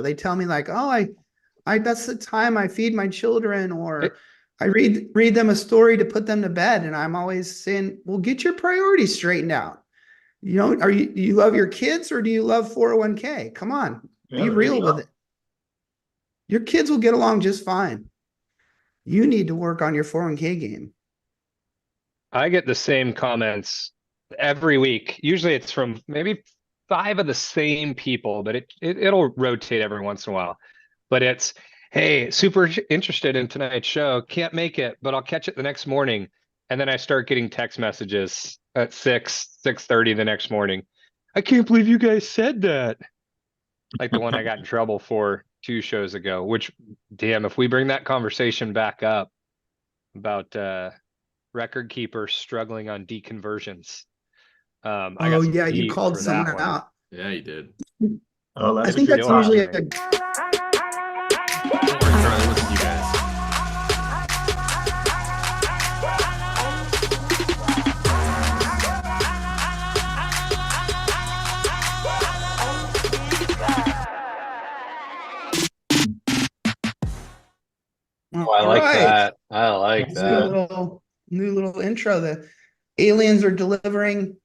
They tell me like, oh, I that's the time I feed my children, It, or I read them a story to put them to bed. And I'm always saying, well, get your priorities straightened out. You know, do you love your kids or do you love 401k? Come on, Yeah, be there you real with go. it. Your kids will get along just fine. You need to work on your 401k game. I get the same comments every week. Usually it's from maybe five of the same people, but it'll rotate every once in a while. But it's, hey, super interested in tonight's show. Can't make it, but I'll catch it the next morning. And then I start getting text messages at 6:30 the next morning. I can't believe you guys said that. Like the one I got in trouble for 2 shows ago, which, damn, if we bring that conversation back up about record keepers struggling on deconversions. I got Oh some yeah, you heat called for that someone one. out. Yeah, you did. Oh, I that's a think good that's Still usually topic. a happening. Don't worry, Charlie listens to you guys. all Oh, I like right. that. I like That's New that. good. little new little intro. The aliens are delivering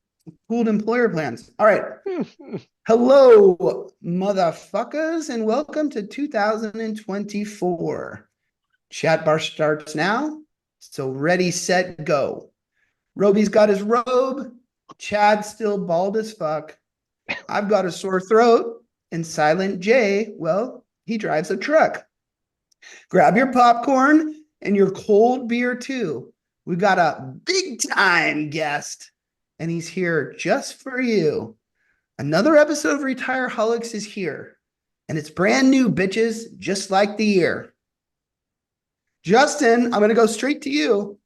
pooled employer plans. All right. Hello, motherfuckers, and welcome to 2024. Chat bar starts now. So ready, set, go. Roby's got his robe. Chad's still bald as fuck. I've got a sore throat. And Silent J, well, he drives a truck. Grab your popcorn and your cold beer too. We've got a big time guest, and he's here just for you. Another episode of Retireholics is here, and it's brand new, bitches, just like the year. Justin, I'm going to go straight to you.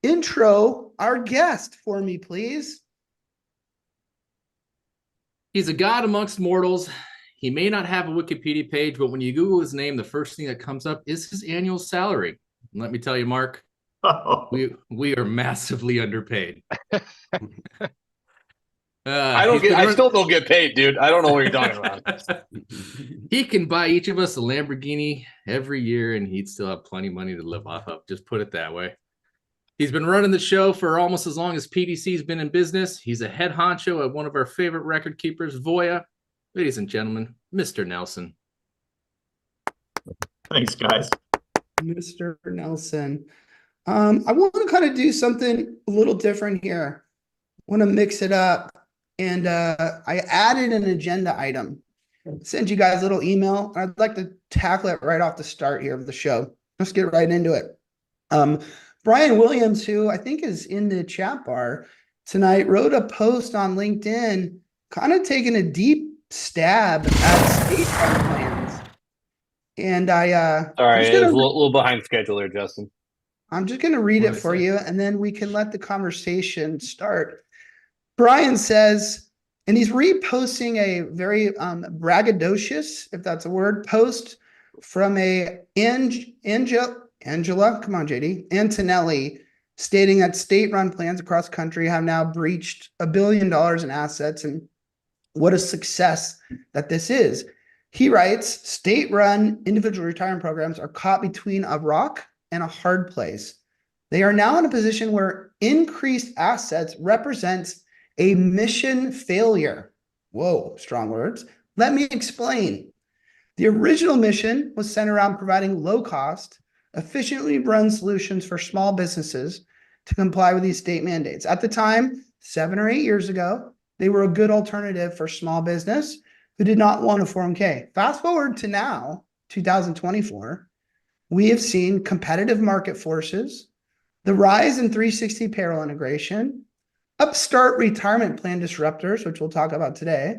Intro our guest for me, please. He's a god amongst mortals. He may not have a Wikipedia page, but when you Google his name, the first thing that comes up is his annual salary. And let me tell you, Mark, Oh, we are massively underpaid. I still don't get paid, dude. I don't know what you're talking about. He can buy each of us a Lamborghini every year, and he'd still have plenty of money to live off of. Just put it that way. He's been running the show for almost as long as PDC's been in business. He's a head honcho at one of our favorite record keepers, Voya. Ladies and gentlemen, Mr. Nelson. thanks, guys. Mr. Nelson. I want to kind of do something a little different here. I want to mix it up. And I added an agenda item. Send you guys a little email. I'd like to tackle it right off the start here of the show. Let's get right into it. Brian Williams, who I think is in the chat bar tonight, wrote a post on LinkedIn, kind of taking a deep stab at state plans. And Sorry, it was a little behind schedule there, Justin. I'm just going to read it for you, and then we can let the conversation start. Brian says, and he's reposting a very braggadocious, if that's a word, post from a Angela, come on, JD, Antonelli, stating that state-run plans across the country have now breached $1 billion in assets, and what a success that this is. He writes, state-run individual retirement programs are caught between a rock and a hard place. They are now in a position where increased assets represents a mission failure. Whoa, strong words. Let me explain. The original mission was centered around providing low-cost, efficiently run solutions for small businesses to comply with these state mandates. At the time, 7 or 8 years ago, they were a good alternative for small business who did not want a 401k. Fast forward to now, 2024, we have seen competitive market forces, the rise in 360 payroll integration, upstart retirement plan disruptors, which we'll talk about today,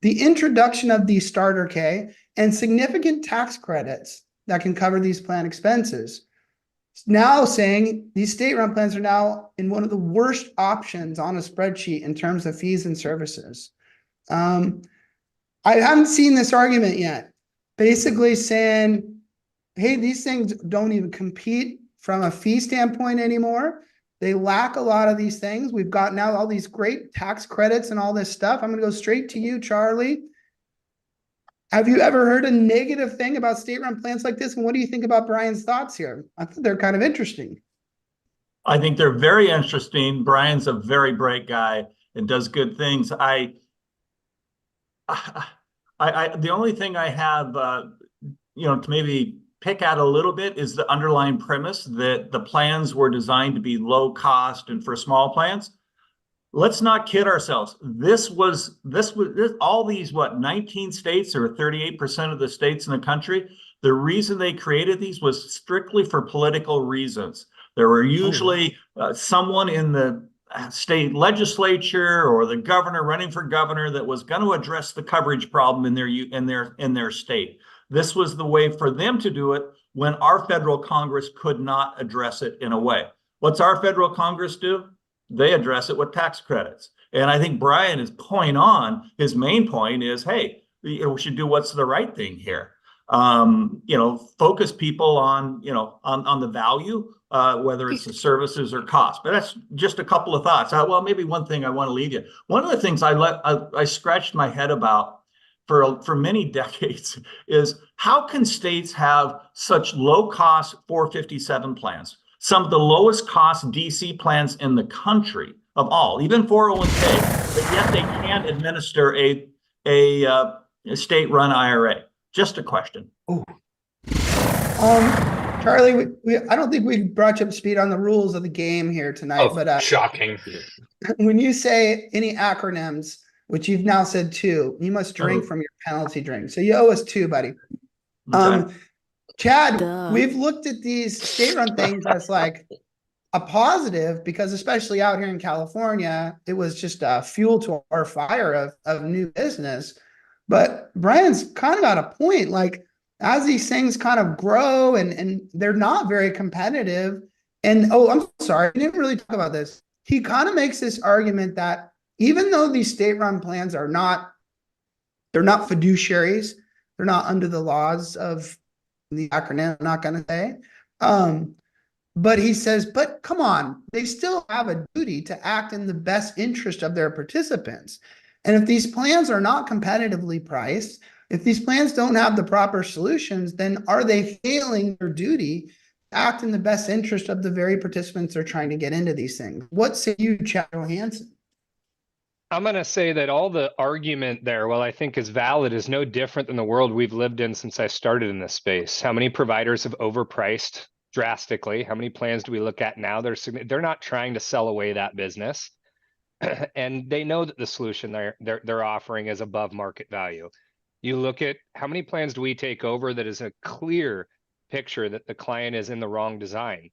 the introduction of the starter K, and significant tax credits that can cover these plan expenses. Now saying these state-run plans are now in one of the worst options on a spreadsheet in terms of fees and services. I haven't seen this argument yet. Basically saying, hey, these things don't even compete from a fee standpoint anymore. They lack a lot of these things. We've got now all these great tax credits and all this stuff. I'm going to go straight to you, Charlie. Have you ever heard a negative thing about state-run plans like this? And what do you think about Brian's thoughts here? I think they're kind of interesting. I think they're very interesting. Brian's a very bright guy and does good things. The only thing I have, to maybe pick at a little bit is the underlying premise that the plans were designed to be low cost and for small plans. Let's not kid ourselves. This was all these, 19 states or 38% of the states in the country. The reason they created these was strictly for political reasons. There were usually someone in the state legislature or the governor running for governor that was going to address the coverage problem in their state. This was the way for them to do it when our federal Congress could not address it in a way. What's our federal Congress do? They address it with tax credits. And I think Brian is his main point is, hey, we should do what's the right thing here. Focus people on the value, whether it's the services or cost. But that's just a couple of thoughts. Maybe one thing I want to leave you. One of the things I scratched my head about for many decades is how can states have such low cost 457 plans? Some of the lowest cost DC plans in the country of all, even 401k, but yet they can't administer a state-run IRA. Just a question. Charlie, I don't think we brought you up to speed on the rules of the game here tonight, but shocking. When you say any acronyms, which you've now said 2, you must drink from your penalty drink. So you owe us 2, buddy. Okay. Chad, we've looked at these state-run things as like a positive because especially out here in California, it was just a fuel to our fire of new business. But Brian's kind of got a point, like as these things kind of grow and they're not very competitive. And I'm sorry, I didn't really talk about this. He kind of makes this argument that even though these state-run plans they're not fiduciaries, they're not under the laws of the acronym, I'm not going to say. But he says, but come on, they still have a duty to act in the best interest of their participants. And if these plans are not competitively priced, if these plans don't have the proper solutions, then are they failing their duty to act in the best interest of the very participants they're trying to get into these things? What say you, Chad Johansson? I'm going to say that all the argument there, I think is valid, is no different than the world we've lived in since I started in this space. How many providers have overpriced drastically? How many plans do we look at now? They're not trying to sell away that business. And they know that the solution they're offering is above market value. You look at how many plans do we take over that is a clear picture that the client is in the wrong design?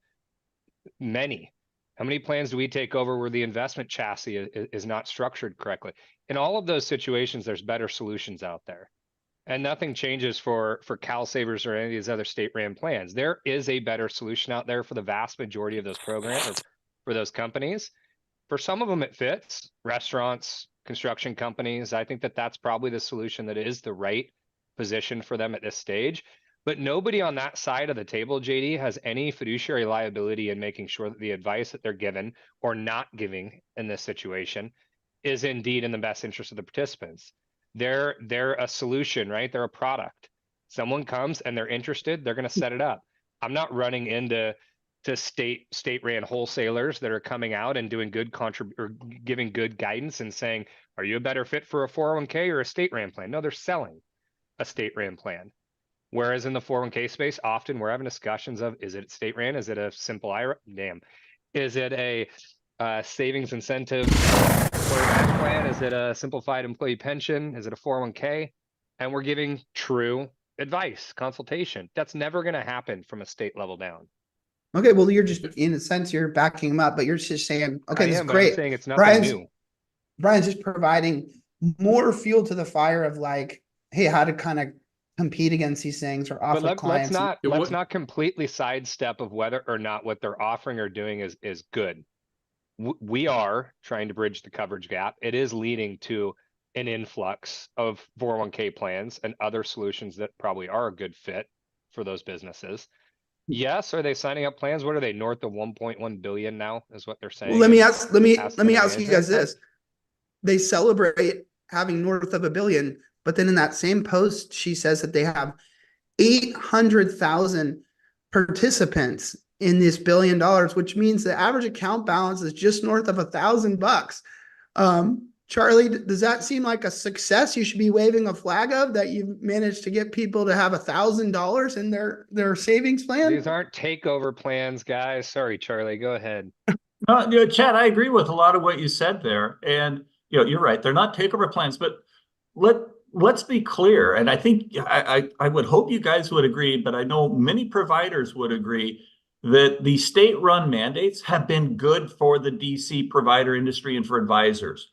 Many. How many plans do we take over where the investment chassis is not structured correctly? In all of those situations, there's better solutions out there. And nothing changes for CalSavers or any of these other state-ran plans. There is a better solution out there for the vast majority of those programs or for those companies. For some of them, it fits. Restaurants, construction companies, I think that's probably the solution that is the right position for them at this stage. But nobody on that side of the table, JD, has any fiduciary liability in making sure that the advice that they're given or not giving in this situation is indeed in the best interest of the participants. They're a solution, right? They're a product. Someone comes and they're interested, they're going to set it up. I'm not running into state-ran wholesalers that are coming out and doing good or giving good guidance and saying, are you a better fit for a 401k or a state-ran plan? No, they're selling a state-ran plan. Whereas in the 401k space, often we're having discussions of, is it state-ran? Is it a simple IRA? Is it a savings incentive employee match plan? Is it a simplified employee pension? Is it a 401k? And we're giving true advice, consultation. That's never going to happen from a state level down. Okay, well, you're just, in a sense, you're backing him up, but you're just saying, okay, this is great. I'm saying it's nothing new. Brian's just providing more fuel to the fire of like, hey, how to kind of compete against these things or offer clients. Let's not completely sidestep of whether or not what they're offering or doing is good. We are trying to bridge the coverage gap. It is leading to an influx of 401k plans and other solutions that probably are a good fit for those businesses. Yes, are they signing up plans? What are they, north of 1.1 billion now is what they're saying? Well, let me ask you guys this. They celebrate having north of $1 billion. But then in that same post, she says that they have 800,000 participants in this $1 billion, which means the average account balance is just north of $1,000. Charlie, does that seem like a success you should be waving a flag of, that you've managed to get people to have $1,000 in their savings plan? These aren't takeover plans, guys. Sorry, Charlie, go ahead. Chad, I agree with a lot of what you said there. And, you're right. They're not takeover plans, but let's be clear. And I think I would hope you guys would agree, but I know many providers would agree that the state-run mandates have been good for the DC provider industry and for advisors.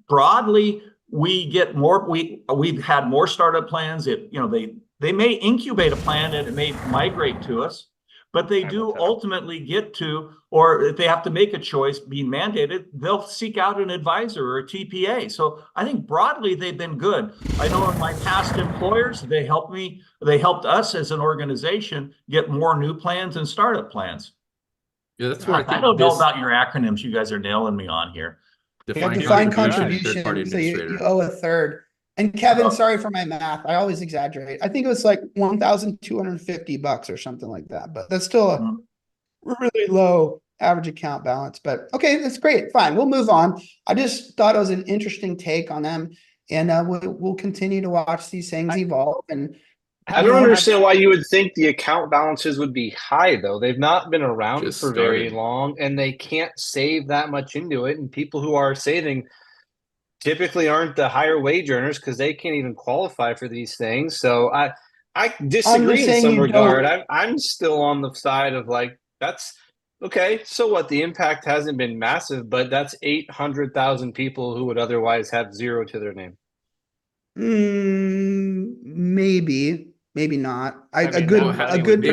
Broadly, we get more. We've had more startup plans. They may incubate a plan and it may migrate to us, but they do ultimately get to, or if they have to make a choice being mandated, they'll seek out an advisor or a TPA. So I think broadly they've been good. I know in my past employers, they helped us as an organization get more new plans and startup plans. Yeah, that's where I don't know about your acronyms. You guys are nailing me on here. Defined contribution, so you owe a third. And Kevin, sorry for my math. I always exaggerate. I think it was like $1,250 or something like that, but that's still a really low average account balance. But okay, that's great. Fine, we'll move on. I just thought it was an interesting take on them, and we'll continue to watch these things evolve. And I don't understand why you would think the account balances would be high, though. They've not been around for very long, and they can't save that much into it. And people who are saving typically aren't the higher wage earners because they can't even qualify for these things. So I disagree in some regard. I'm still on the side of like, that's okay. So what? The impact hasn't been massive, but that's 800,000 people who would otherwise have zero to their name. Maybe not. A They good wouldn't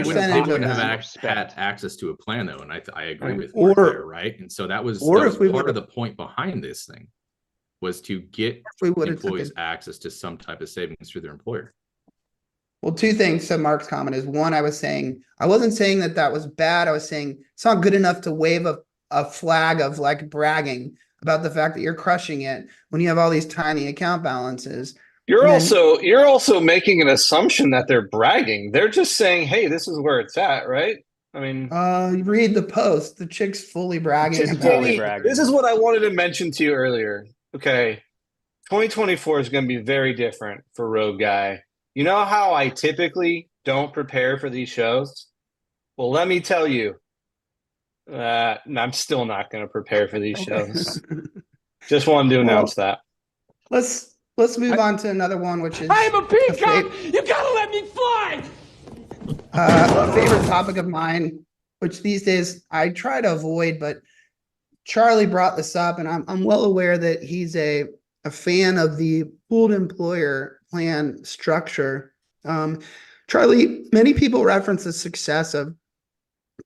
percentage of have them. had access to a plan, though, and I agree with Mark there, right? And so that was part of the point behind this thing, was to get employees access to some type of savings through their employer. Well, two things to Mark's comment is, one, I wasn't saying that was bad. I was saying it's not good enough to wave a flag of like bragging about the fact that you're crushing it when you have all these tiny account balances. You're also making an assumption that they're bragging. They're just saying, "Hey, this is where it's at," right? I mean, read the post. The chick's fully bragging. This is what I wanted to mention to you earlier. Okay, 2024 is going to be very different for Rogue Guy. You know how I typically don't prepare for these shows? Well, let me tell you, I'm still not going to prepare for these shows. Just wanted to announce that. Let's move on to another one, which is I'm a peacock. You gotta let me fly. A favorite topic of mine, which these days I try to avoid, but Charlie brought this up, and I'm well aware that he's a fan of the pooled employer plan structure. Charlie, many people reference the success of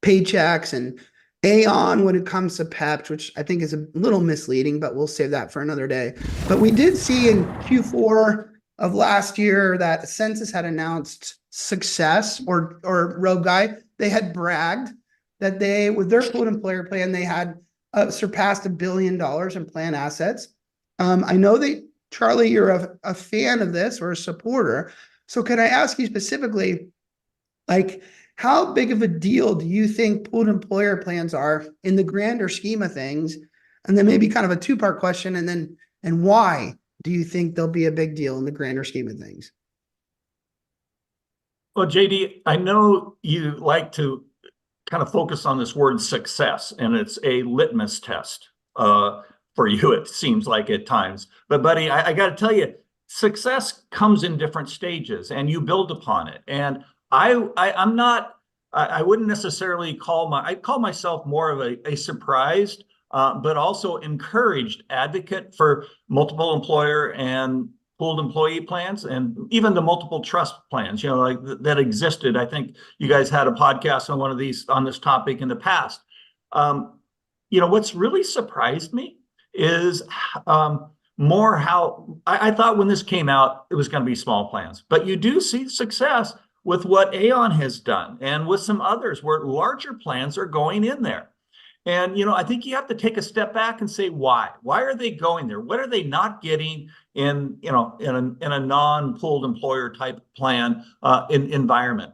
Paychex and Aon when it comes to PEPs, which I think is a little misleading, but we'll save that for another day. But we did see in Q4 of last year that Census had announced success, or Rogue Guy, they had bragged that they, with their pooled employer plan, they had surpassed $1 billion in plan assets. I know that, Charlie, you're a fan of this or a supporter. So can I ask you specifically, like, how big of a deal do you think pooled employer plans are in the grander scheme of things? And then maybe kind of a two-part question, and why do you think they'll be a big deal in the grander scheme of things? Well, JD, I know you like to kind of focus on this word success, and it's a litmus test for you, it seems like at times. But buddy, I got to tell you, success comes in different stages, and you build upon it. And I wouldn't necessarily I'd call myself more of a surprised, but also encouraged advocate for multiple employer and pooled employee plans, and even the multiple trust plans, like that existed. I think you guys had a podcast on one of these on this topic in the past. What's really surprised me is more how I thought when this came out, it was going to be small plans, but you do see success with what Aon has done and with some others where larger plans are going in there. And, I think you have to take a step back and say, why? Why are they going there? What are they not getting in a non-pooled employer type plan environment?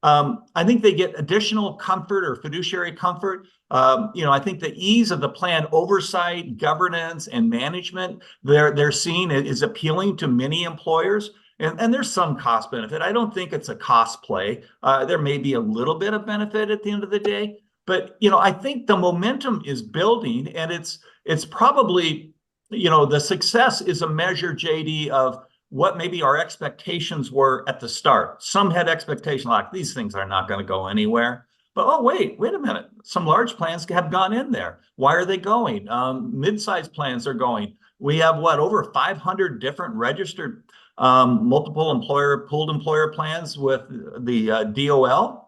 I think they get additional comfort or fiduciary comfort. I think the ease of the plan oversight, governance, and management they're seeing is appealing to many employers. And there's some cost benefit. I don't think it's a cost play. There may be a little bit of benefit at the end of the day. But, I think the momentum is building, and it's probably, the success is a measure, JD, of what maybe our expectations were at the start. Some had expectations like these things are not going to go anywhere. But, oh, wait a minute. Some large plans have gone in there. Why are they going? Mid-sized plans are going. We have over 500 different registered multiple employer, pooled employer plans with the DOL.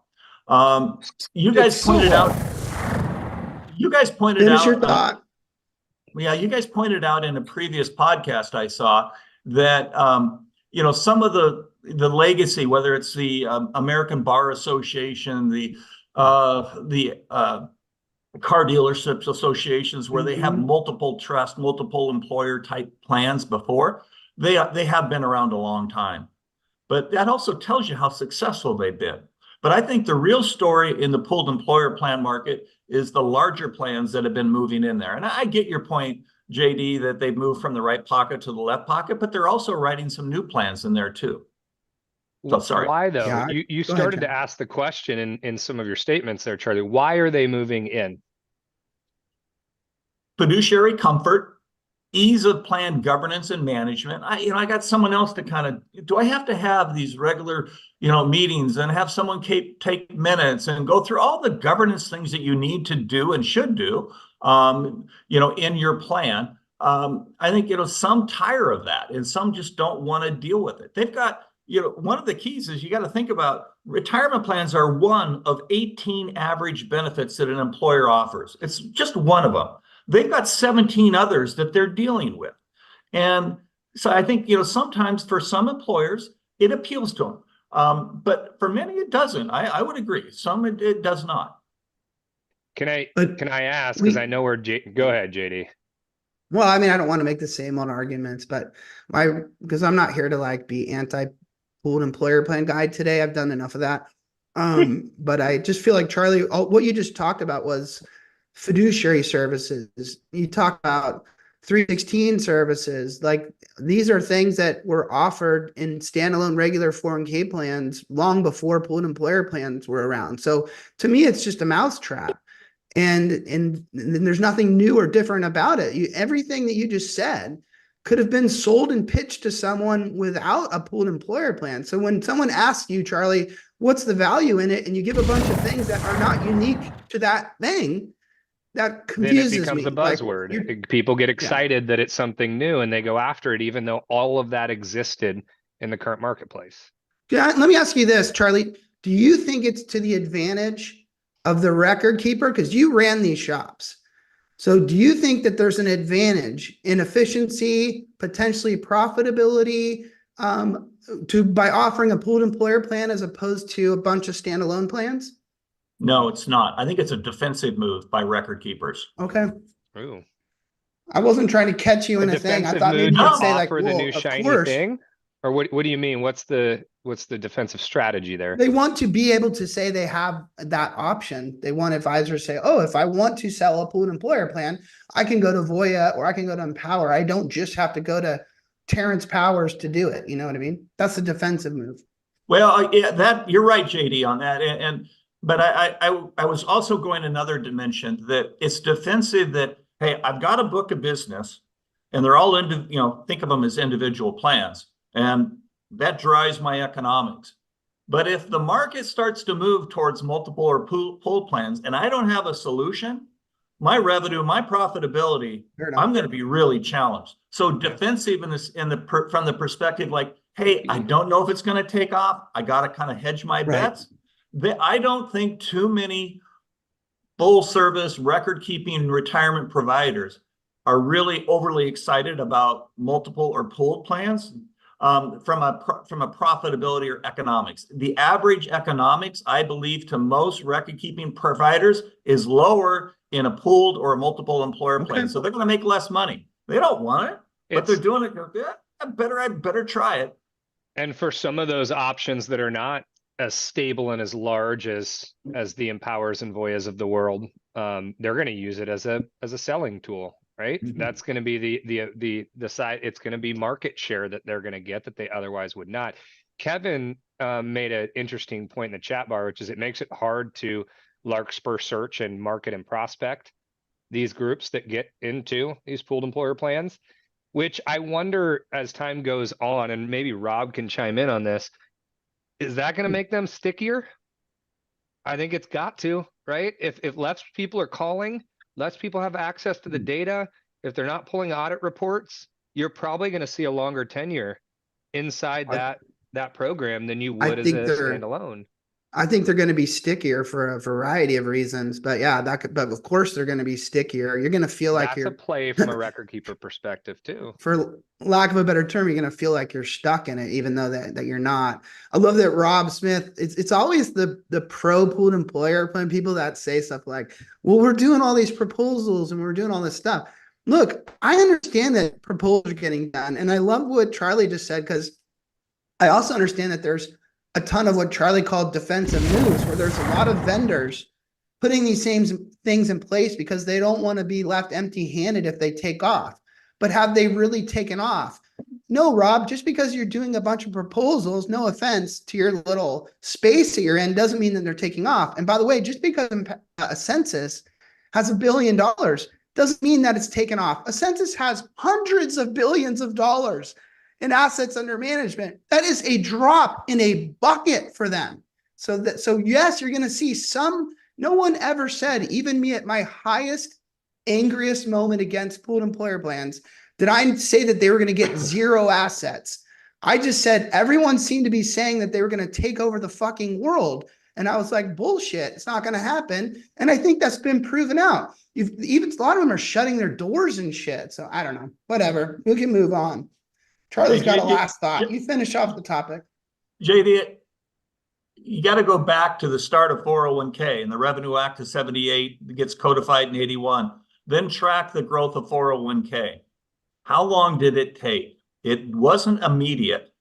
You guys pointed out. Finish your thought. Yeah, you guys pointed out in a previous podcast I saw that some of the legacy, whether it's the American Bar Association, the car dealerships associations, where they have multiple trust, multiple employer type plans before, they have been around a long time. But that also tells you how successful they've been. But I think the real story in the pooled employer plan market is the larger plans that have been moving in there. And I get your point, JD, that they've moved from the right pocket to the left pocket, but they're also writing some new plans in there too. So sorry. Why though? Yeah, You started to ask the question in some of your statements there, Charlie. Why are they moving in? Fiduciary comfort, ease of plan governance and management. I got someone else to do I have to have these regular, meetings and have someone take minutes and go through all the governance things that you need to do and should do, in your plan. I think, some tire of that and some just don't want to deal with it. They've got, one of the keys is you got to think about retirement plans are one of 18 average benefits that an employer offers. It's just one of them. They've got 17 others that they're dealing with. And so I think, sometimes for some employers, it appeals to them. But for many, it doesn't. I would agree. Some it does not. Can I ask, because I know where go ahead, JD. Well, I mean, I don't want to make the same old arguments, but because I'm not here to be anti-pooled employer plan guide today. I've done enough of that. But I just feel like, Charlie, what you just talked about was fiduciary services. You talk about 316 services. These are things that were offered in standalone regular 401k plans long before pooled employer plans were around. So to me, it's just a mousetrap. And there's nothing new or different about it. Everything that you just said could have been sold and pitched to someone without a pooled employer plan. So when someone asks you, Charlie, what's the value in it? And you give a bunch of things that are not unique to that thing, that confuses me. Then it becomes a buzzword. People get excited that it's something new and they go after it, even though all of that existed in the current marketplace. Yeah, let me ask you this, Charlie. Do you think it's to the advantage of the record keeper? Because you ran these shops. So do you think that there's an advantage in efficiency, potentially profitability, by offering a pooled employer plan as opposed to a bunch of standalone plans? No, it's not. I think it's a defensive move by record keepers. Okay. Ooh. I wasn't trying to catch you in a thing. I thought maybe you'd say offer the new shiny thing, or what do you mean? What's the defensive strategy there? They want to be able to say they have that option. They want advisors to say, oh, if I want to sell a pooled employer plan, I can go to Voya or I can go to Empower. I don't just have to go to Terrence Powers to do it. You know what I mean? That's a defensive move. Well, yeah, you're right, JD, on that. But I was also going another dimension, that it's defensive that, hey, I've got a book of business and they're all think of them as individual plans, and that drives my economics. But if the market starts to move towards multiple or pool plans and I don't have a solution, my revenue, my profitability, I'm going to be really challenged. So defensive from the perspective like, hey, I don't know if it's going to take off. I got to kind of hedge my bets. I don't think too many full service record keeping retirement providers are really overly excited about multiple or pooled plans. from a profitability or economics. The average economics, I believe, to most record-keeping providers is lower in a pooled or a multiple employer plan. So they're going to make less money. They don't want it, but they're doing it. Yeah, I better try it. And for some of those options that are not as stable and as large as the Empowers and Voyas of the world, they're going to use it as a selling tool, right? Mm-hmm. That's going to be the side. It's going to be market share that they're going to get that they otherwise would not. Kevin made an interesting point in the chat bar, which is it makes it hard to larkspur search and market and prospect these groups that get into these pooled employer plans, which I wonder as time goes on, and maybe Rob can chime in on this, is that going to make them stickier? I think it's got to, right? If less people are calling, less people have access to the data, if they're not pulling audit reports, you're probably going to see a longer tenure inside that program than you would as a standalone. I think they're going to be stickier for a variety of reasons, but yeah, but of course they're going to be stickier. You're going to feel like That's a play from a record keeper perspective too. For lack of a better term, you're going to feel like you're stuck in it, even though that you're not. I love that Rob Smith, it's always the pro pooled employer plan people that say stuff like, well, we're doing all these proposals and we're doing all this stuff. Look, I understand that proposals are getting done. And I love what Charlie just said, because I also understand that there's a ton of what Charlie called defensive moves, where there's a lot of vendors putting these same things in place because they don't want to be left empty-handed if they take off. But have they really taken off? No, Rob, just because you're doing a bunch of proposals, no offense to your little space that you're in, doesn't mean that they're taking off. And by the way, just because a census has $1 billion doesn't mean that it's taken off. A census has hundreds of billions of dollars in assets under management. That is a drop in a bucket for them. So yes, you're going to see some. No one ever said, even me at my highest, angriest moment against pooled employer plans, did I say that they were going to get zero assets. I just said everyone seemed to be saying that they were going to take over the fucking world. And I was like, bullshit, it's not going to happen. And I think that's been proven out. Even a lot of them are shutting their doors and shit. So I don't know, whatever, we can move on. Charlie's got a last thought. You finish off the topic. JD, you got to go back to the start of 401k and the Revenue Act of 78 gets codified in 81. Then track the growth of 401k. How long did it take? It wasn't immediate,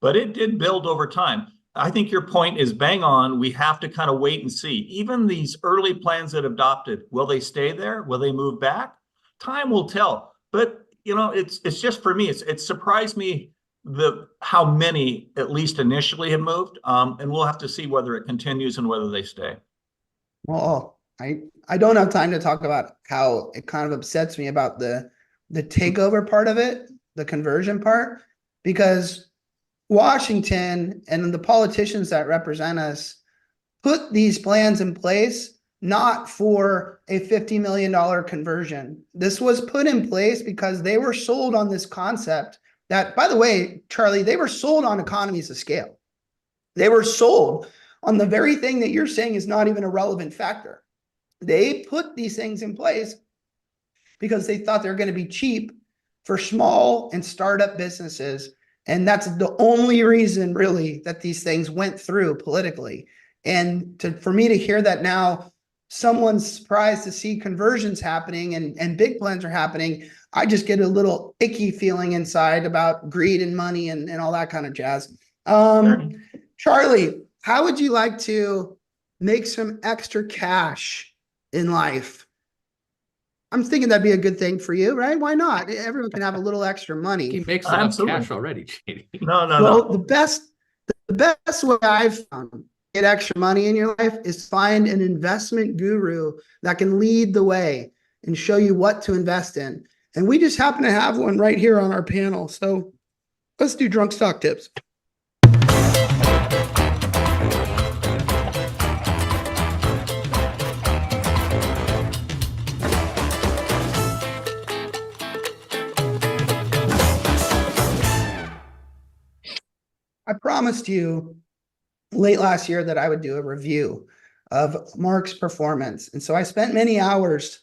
but it did build over time. I think your point is bang on. We have to kind of wait and see. Even these early plans that adopted, will they stay there? Will they move back? Time will tell. But you know, it's just for me, it surprised me how many at least initially have moved, and we'll have to see whether it continues and whether they stay. Well, I don't have time to talk about how it kind of upsets me about the takeover part of it, the conversion part, because Washington and the politicians that represent us put these plans in place not for a $50 million conversion. This was put in place because they were sold on this concept that, by the way, Charlie, they were sold on economies of scale. They were sold on the very thing that you're saying is not even a relevant factor. They put these things in place because they thought they're going to be cheap for small and startup businesses. And that's the only reason really that these things went through politically. And for me to hear that now, someone's surprised to see conversions happening and big plans are happening, I just get a little icky feeling inside about greed and money and all that kind of jazz. Charlie, how would you like to make some extra cash in life? I'm thinking that'd be a good thing for you, right? Why not? Everyone can have a little extra money. He makes enough cash already, JD. No. The best way I've found to get extra money in your life is find an investment guru that can lead the way and show you what to invest in. And we just happen to have one right here on our panel. So let's do drunk stock tips. I promised you late last year that I would do a review of Mark's performance. And so I spent many hours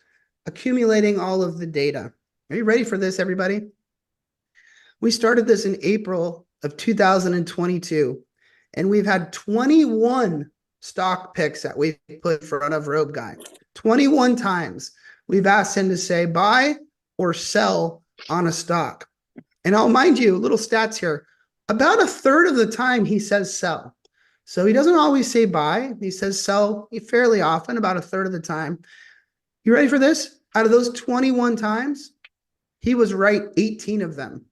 accumulating all of the data. Are you ready for this, everybody? We started this in April of 2022. And we've had 21 stock picks that we've put in front of Robe Guy. 21 times we've asked him to say buy or sell on a stock. And I'll mind you, little stats here. About a third of the time he says sell. So he doesn't always say buy. He says sell fairly often, about a third of the time. You ready for this? Out of those 21 times, he was right 18 of them.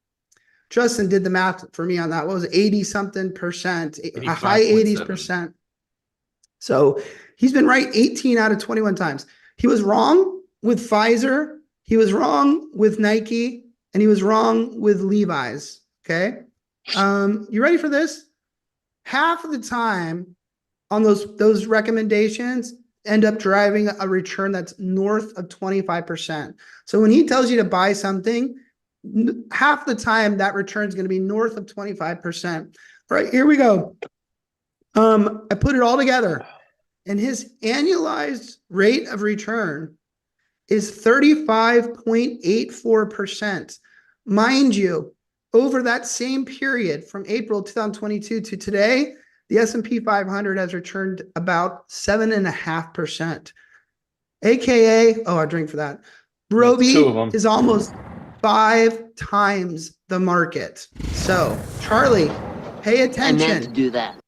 Justin did the math for me on that. What was it? 80 something percent, a high 80s%. So he's been right 18 out of 21 times. He was wrong with Pfizer. He was wrong with Nike, and he was wrong with Levi's. Okay. You ready for this? Half of the time on those recommendations end up driving a return that's north of 25%. So when he tells you to buy something, half the time that return is going to be north of 25%. All right, here we go. I put it all together, and his annualized rate of return is 35.84%. Mind you, over that same period from April 2022 to today, the S&P 500 has returned about 7.5%. AKA, oh, I drink for that. Roby is almost 5 times the market. So, Charlie, pay attention. I meant to do that.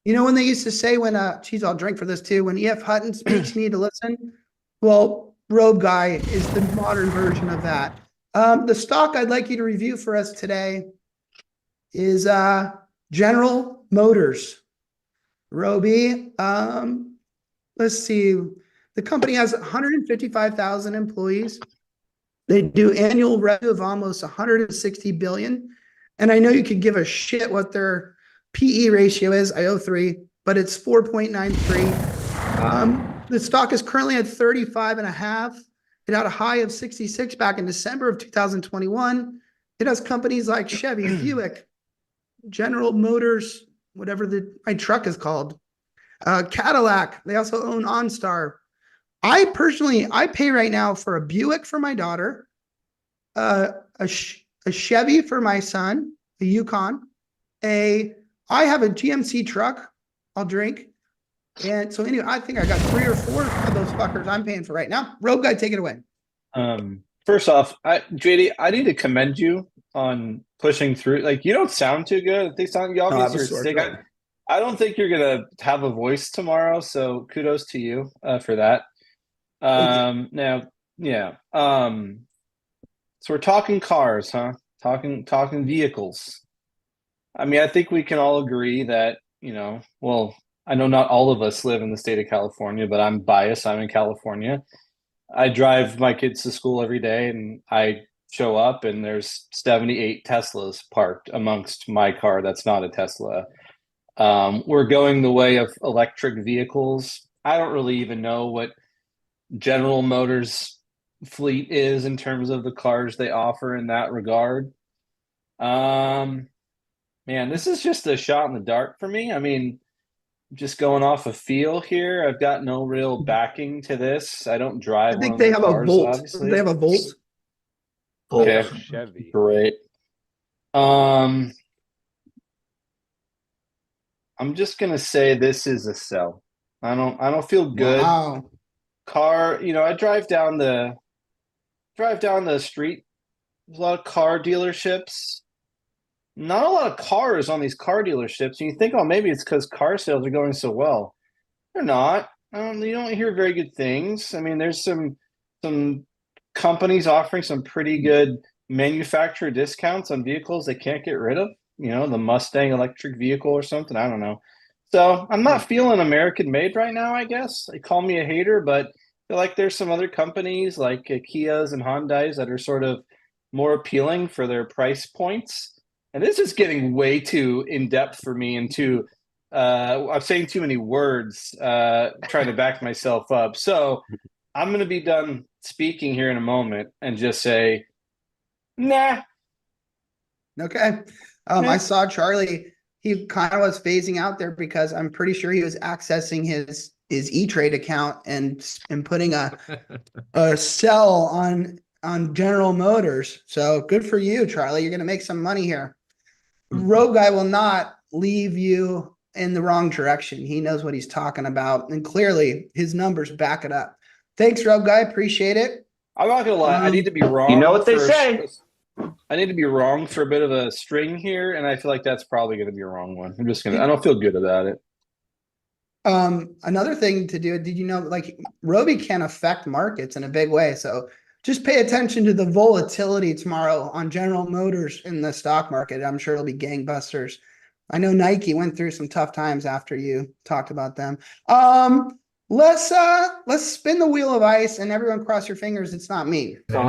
You know when they used to say geez, I'll drink for this too. When E.F. Hutton speaks, you need to listen. Well, Robe Guy is the modern version of that. The stock I'd like you to review for us today is General Motors. Roby, let's see. The company has 155,000 employees. They do annual revenue of almost 160 billion. And I know you could give a shit what their PE ratio is. I owe 3, but it's 4.93. The stock is currently at 35.5. It had a high of 66 back in December of 2021. It has companies like Chevy, Buick, General Motors, whatever my truck is called, Cadillac. They also own OnStar. I pay right now for a Buick for my daughter, a Chevy for my son, a Yukon. I have a GMC truck. I'll drink. And so anyway, I think I got 3 or 4 of those fuckers I'm paying for right now. Robe Guy, take it away. First off, JD, I need to commend you on pushing through. Like, you don't sound too good. They sound you obviously you're sick. I don't think you're gonna have a voice tomorrow, so kudos to you for that. Now, yeah. So we're talking cars, huh? Talking vehicles. I mean, I think we can all agree that, well, I know not all of us live in the state of California, but I'm biased. I'm in California. I drive my kids to school every day, and I show up and there's 78 Teslas parked amongst my car that's not a Tesla. We're going the way of electric vehicles. I don't really even know what General Motors fleet is in terms of the cars they offer in that regard. Man, this is just a shot in the dark for me. I mean, just going off a feel here. I've got no real backing to this. I don't drive. I think they have a Volt. Obviously. They have a Volt. Okay, Chevy. Great. I'm just gonna say this is a sell. I don't feel good. Wow. Car, I drive down the street. There's a lot of car dealerships. Not a lot of cars on these car dealerships. And you think, oh, maybe it's because car sales are going so well. They're not. You don't hear very good things. I mean, there's some companies offering some pretty good manufacturer discounts on vehicles they can't get rid of. The Mustang electric vehicle or something. I don't know. So I'm not feeling American made right now, I guess. They call me a hater, but I feel like there's some other companies like Kias and Hyundais that are sort of more appealing for their price points. And this is getting way too in-depth for me and too, I'm saying too many words, trying to back myself up. So I'm going to be done speaking here in a moment and just say, nah. Okay. I saw Charlie. He kind of was phasing out there because I'm pretty sure he was accessing his E-Trade account and putting a sell on General Motors. So good for you, Charlie. You're going to make some money here. Road Guy will not leave you in the wrong direction. He knows what he's talking about, and clearly his numbers back it up. Thanks, Road Guy. Appreciate it. I'm not gonna lie. I need to be wrong. You know what they say. I need to be wrong for a bit of a string here, and I feel like that's probably going to be a wrong one. I don't feel good about it. Another thing to do, did you know, like, Roby can affect markets in a big way. So just pay attention to the volatility tomorrow on General Motors in the stock market. I'm sure it'll be gangbusters. I know Nike went through some tough times after you talked about them. Let's spin the wheel of ice, and everyone cross your fingers it's not me. The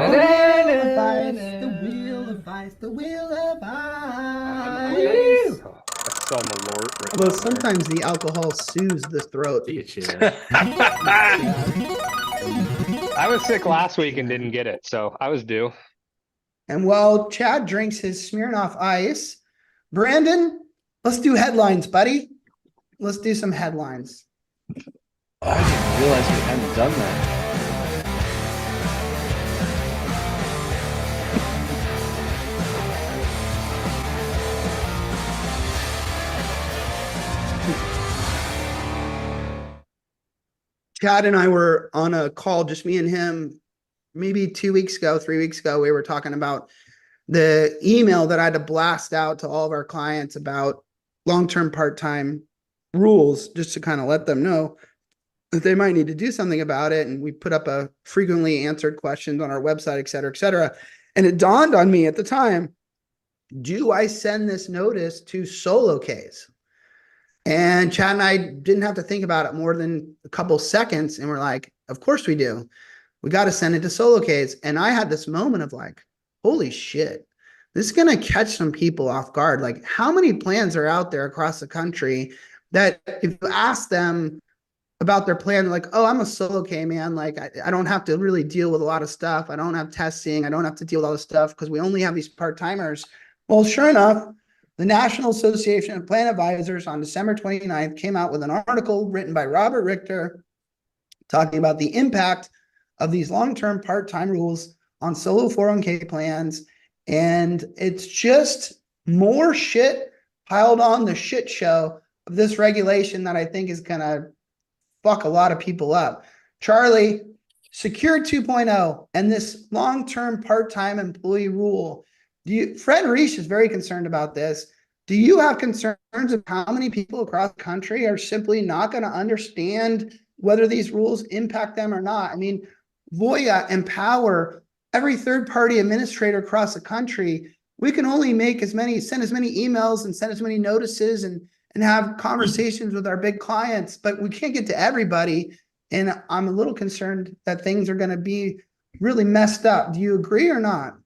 wheel of ice. So malort. Although sometimes the alcohol soothes the throat. I was sick last week and didn't get it, so I was due. And while Chad drinks his Smirnoff Ice, Brandon, let's do headlines, buddy. Let's do some headlines. I didn't realize we hadn't done that. Chad and I were on a call, just me and him, maybe 2 weeks ago, 3 weeks ago. We were talking about the email that I had to blast out to all of our clients about long-term part-time rules, just to kind of let them know that they might need to do something about it. And we put up a frequently answered questions on our website, et cetera, et cetera. And it dawned on me at the time, do I send this notice to solo Ks? And Chad and I didn't have to think about it more than a couple seconds. And we're like, of course we do. We got to send it to solo Ks. And I had this moment of like, holy shit, this is going to catch some people off guard. Like, how many plans are out there across the country that if you ask them about their plan, they're like, oh, I'm a solo K, man. Like, I don't have to really deal with a lot of stuff. I don't have testing. I don't have to deal with all this stuff because we only have these part-timers. Well, sure enough, the National Association of Plan Advisors on December 29th came out with an article written by Robert Richter talking about the impact of these long-term part-time rules on solo 401k plans. And it's just more shit piled on the shit show of this regulation that I think is going to fuck a lot of people up. Charlie, Secure 2.0 and this long-term part-time employee rule. Fred Reich is very concerned about this. Do you have concerns of how many people across the country are simply not going to understand whether these rules impact them or not? I mean, Voya, Empower, every third-party administrator across the country, we can only send as many emails and send as many notices and have conversations with our big clients, but we can't get to everybody. And I'm a little concerned that things are going to be really messed up. Do you agree or not?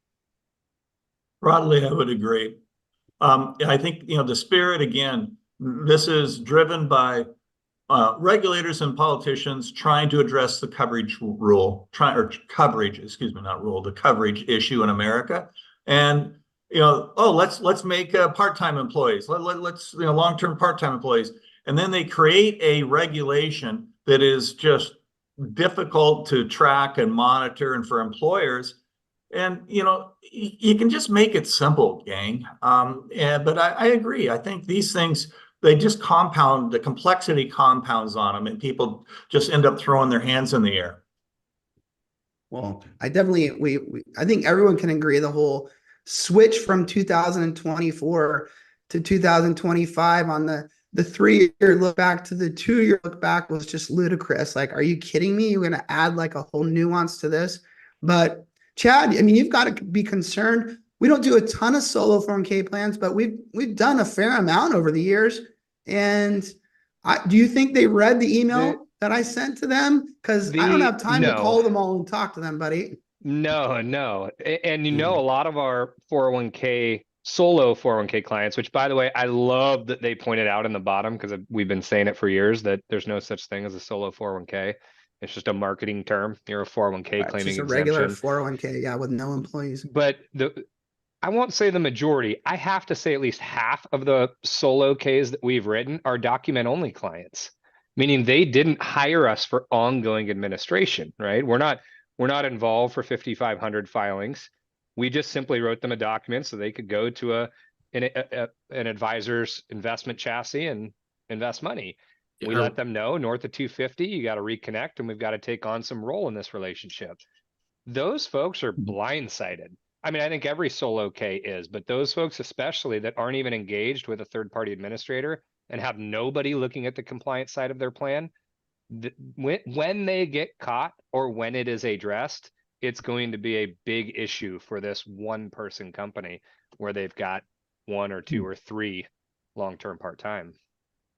Broadly, I would agree. I think, the spirit, again, this is driven by regulators and politicians trying to address the coverage issue in America. And, let's make part-time employees, let's long-term part-time employees. And then they create a regulation that is just difficult to track and monitor and for employers. And, you can just make it simple, gang. But I agree. I think these things, they just compound, the complexity compounds on them, and people just end up throwing their hands in the air. Well, I think everyone can agree the whole switch from 2024 to 2025 on the 3-year look back to the 2-year look back was just ludicrous. Like, are you kidding me? You're going to add like a whole nuance to this? But Chad, I mean, you've got to be concerned. We don't do a ton of solo 401k plans, but we've done a fair amount over the years. And do you think they read the email that I sent to them? Because I don't have time to call them all and talk to them, buddy. No. And a lot of our solo 401k clients, which by the way, I love that they pointed out in the bottom, because we've been saying it for years that there's no such thing as a solo 401k. It's just a marketing term. You're a 401k claiming just a exemption. regular 401k, yeah, with no employees. But I won't say the majority. I have to say at least half of the solo Ks that we've written are document only clients, meaning they didn't hire us for ongoing administration, right? We're not involved for 5,500 filings. We just simply wrote them a document so they could go to an advisor's investment chassis and invest money. We Are- let them know north of 250, you got to reconnect and we've got to take on some role in this relationship. Those folks are blindsided. I mean, I think every solo K is, but those folks especially that aren't even engaged with a third-party administrator and have nobody looking at the compliance side of their plan, when they get caught or when it is addressed, it's going to be a big issue for this one person company where they've got one or two or three long-term part-time.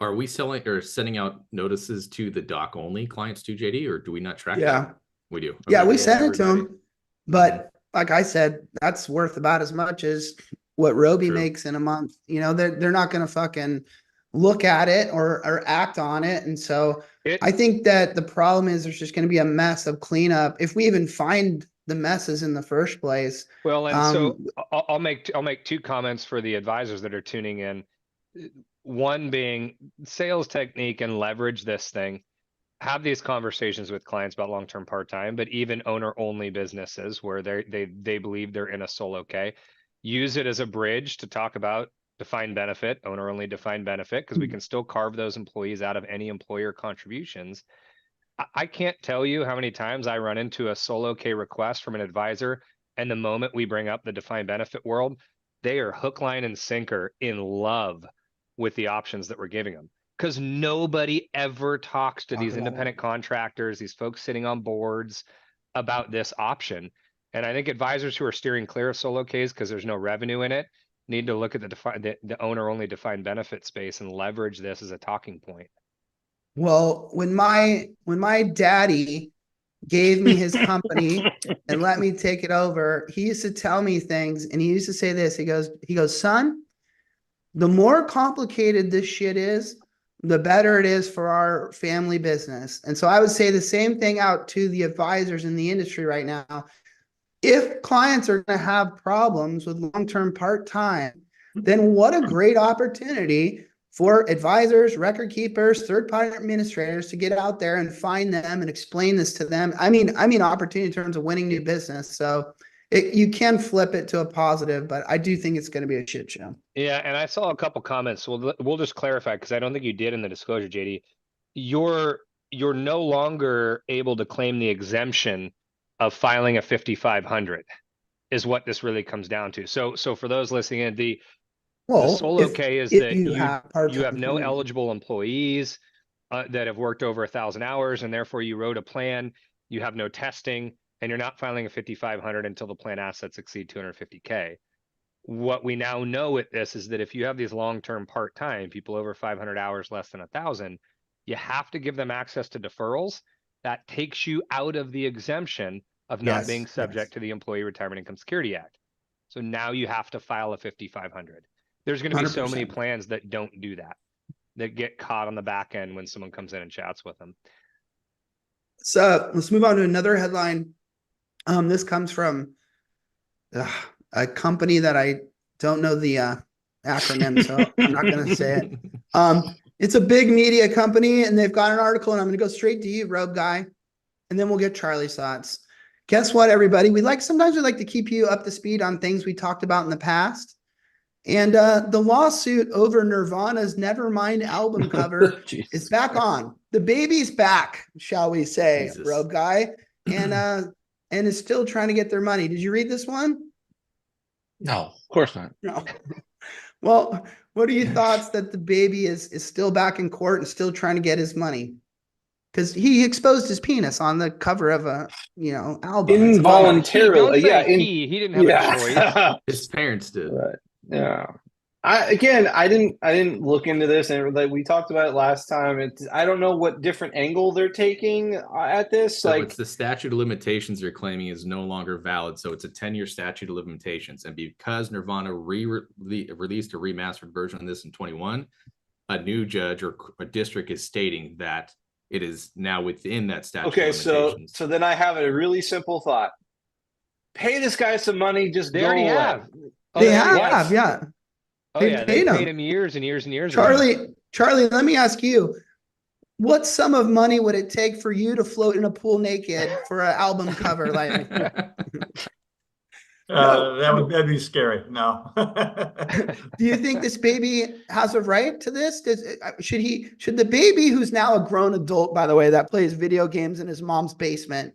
Are we selling or sending out notices to the doc only clients to JD, or do we not track Yeah. that? We do. Yeah, Okay. we sent it to everybody. them, but like I said, that's worth about as much as what Roby True. makes in a month. You know, they're not going to fucking look at it or act on it. And so I think that the problem is there's just going to be a mess of cleanup if we even find the messes in the first place. Well, and so I'll make two comments for the advisors that are tuning in. One being sales technique and leverage this thing. Have these conversations with clients about long-term part-time, but even owner-only businesses where they believe they're in a solo K. Use it as a bridge to talk about defined benefit, owner-only defined benefit, because we can still carve those employees out of any employer contributions. I can't tell you how many times I run into a solo K request from an advisor, and the moment we bring up the defined benefit world, they are hook, line, and sinker in love with the options that we're giving them. Because nobody ever talks to these independent contractors, these folks sitting on boards about this option. And I think advisors who are steering clear of solo Ks because there's no revenue in it need to look at the owner-only defined benefit space and leverage this as a talking point. Well, when my daddy gave me his company and let me take it over, he used to tell me things, and he used to say this. He goes, son, the more complicated this shit is, the better it is for our family business. And so I would say the same thing out to the advisors in the industry right now. If clients are going to have problems with long-term part-time, then what a great opportunity for advisors, record keepers, third-party administrators to get out there and find them and explain this to them. I mean, opportunity in terms of winning new business. So you can flip it to a positive, but I do think it's going to be a shit show. Yeah, and I saw a couple comments. We'll just clarify because I don't think you did in the disclosure, JD. You're no longer able to claim the exemption of filing a 5,500 is what this really comes down to. So for those listening in, the solo K is that you have no eligible employees that have worked over 1,000 hours, and therefore you wrote a plan, you have no testing, and you're not filing a 5,500 until the plan assets exceed 250K. What we now know with this is that if you have these long-term part-time people over 500 hours, less than 1,000, you have to give them access to deferrals. That takes you out of the exemption of not being subject to the Employee Retirement Income Security Act. So now you have to file a 5,500. There's going to be so many plans that don't do that get caught on the back end when someone comes in and chats with them. So let's move on to another headline. This comes from a company that I don't know the acronym, so I'm not going to say it. It's a big media company, and they've got an article, and I'm going to go straight to you, Robe Guy, and then we'll get Charlie's thoughts. Guess what, everybody? Sometimes we like to keep you up to speed on things we talked about in the past. And the lawsuit over Nirvana's Nevermind album cover is back on. The baby's back, shall we say, Robe Guy, and is still trying to get their money. Did you read this one? No, of course not. No. Well, what are your thoughts that the baby is still back in court and still trying to get his money? Because he exposed his penis on the cover of a album. Involuntarily, he didn't have a choice. His parents did. Right. Yeah. I didn't look into this, and like we talked about it last time. I don't know what different angle they're taking at this. So it's the statute of limitations they're claiming is no longer valid. So it's a 10-year statute of limitations. And because Nirvana released a remastered version of this in 21, a new judge or a district is stating that it is now within that statute of limitations. So then I have a really simple thought. Pay this guy some money, just they go already away. have. They have, yeah. They paid him years and years and years ago. Charlie, let me ask you, what sum of money would it take for you to float in a pool naked for an album cover? That'd be scary. No. Do you think this baby has a right to this? Should the baby, who's now a grown adult, by the way, that plays video games in his mom's basement,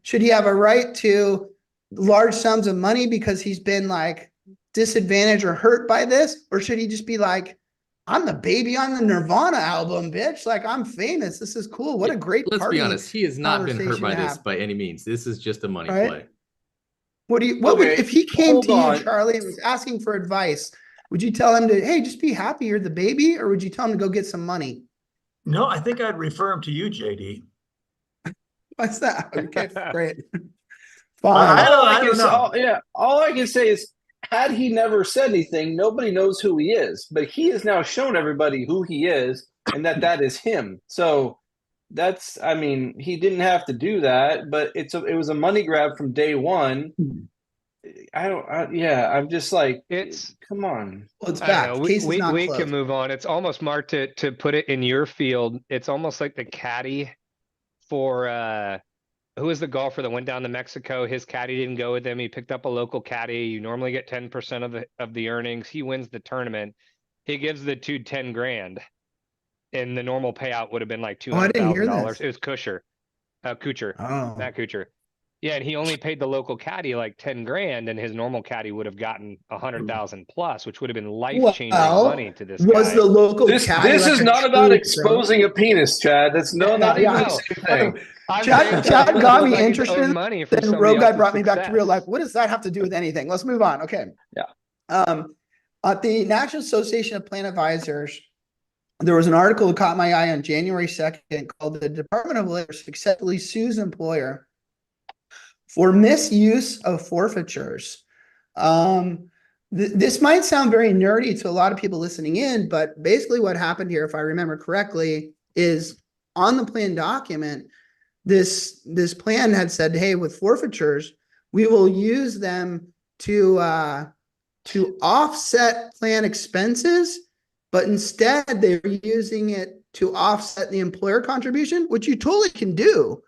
should he have a right to large sums of money because he's been like disadvantaged or hurt by this? Or should he just be like, I'm the baby on the Nirvana album, bitch. Like, I'm famous. This is cool. What a great Let's party be honest. He has not been hurt by conversation to this have. by any means. This is just a money Right? play. What would, Okay, if he came hold to you, on. Charlie, and was asking for advice, would you tell him to, hey, just be happy you're the baby? Or would you tell him to go get some money? No, I think I'd refer him to you, JD. What's that? Okay, great. I Fine. don't know. All I can say is, had he never said anything, nobody knows who he is. But he has now shown everybody who he is and that is him. So that's, I mean, he didn't have to do that, but it was a money grab from day one. I'm just like, come on. Well, it's I back. don't know. Case is not We closed. can move on. It's almost, Mark, to put it in your field. It's almost like the caddy for who was the golfer that went down to Mexico? His caddy didn't go with him. He picked up a local caddy. You normally get 10% of the earnings. He wins the tournament. He gives the dude 10 grand. And the normal payout would have been like I didn't hear $200,000. this. It was Kuchar, Oh. Matt Kuchar. Yeah, and he only paid the local caddy like 10 grand, and his normal caddy would have gotten 100,000 plus, which would have been life-changing money to this Was guy. the local This caddy is like a not about true exposing a penis, Chad. That's not even Yeah. the same thing. Chad got me Like interested. money from Then somebody Rogue Guy else's brought me back to success. real life. What does that have to do with anything? Let's move on. Okay. Yeah. At the National Association of Plan Advisors, there was an article that caught my eye on January 2nd called "The Department of Labor Successfully Sues Employer for Misuse of Forfeitures." This might sound very nerdy to a lot of people listening in, but basically what happened here, if I remember correctly, is on the plan document, this plan had said, hey, with forfeitures, we will use them to offset plan expenses, but instead they were using it to offset the employer contribution, which you totally can do.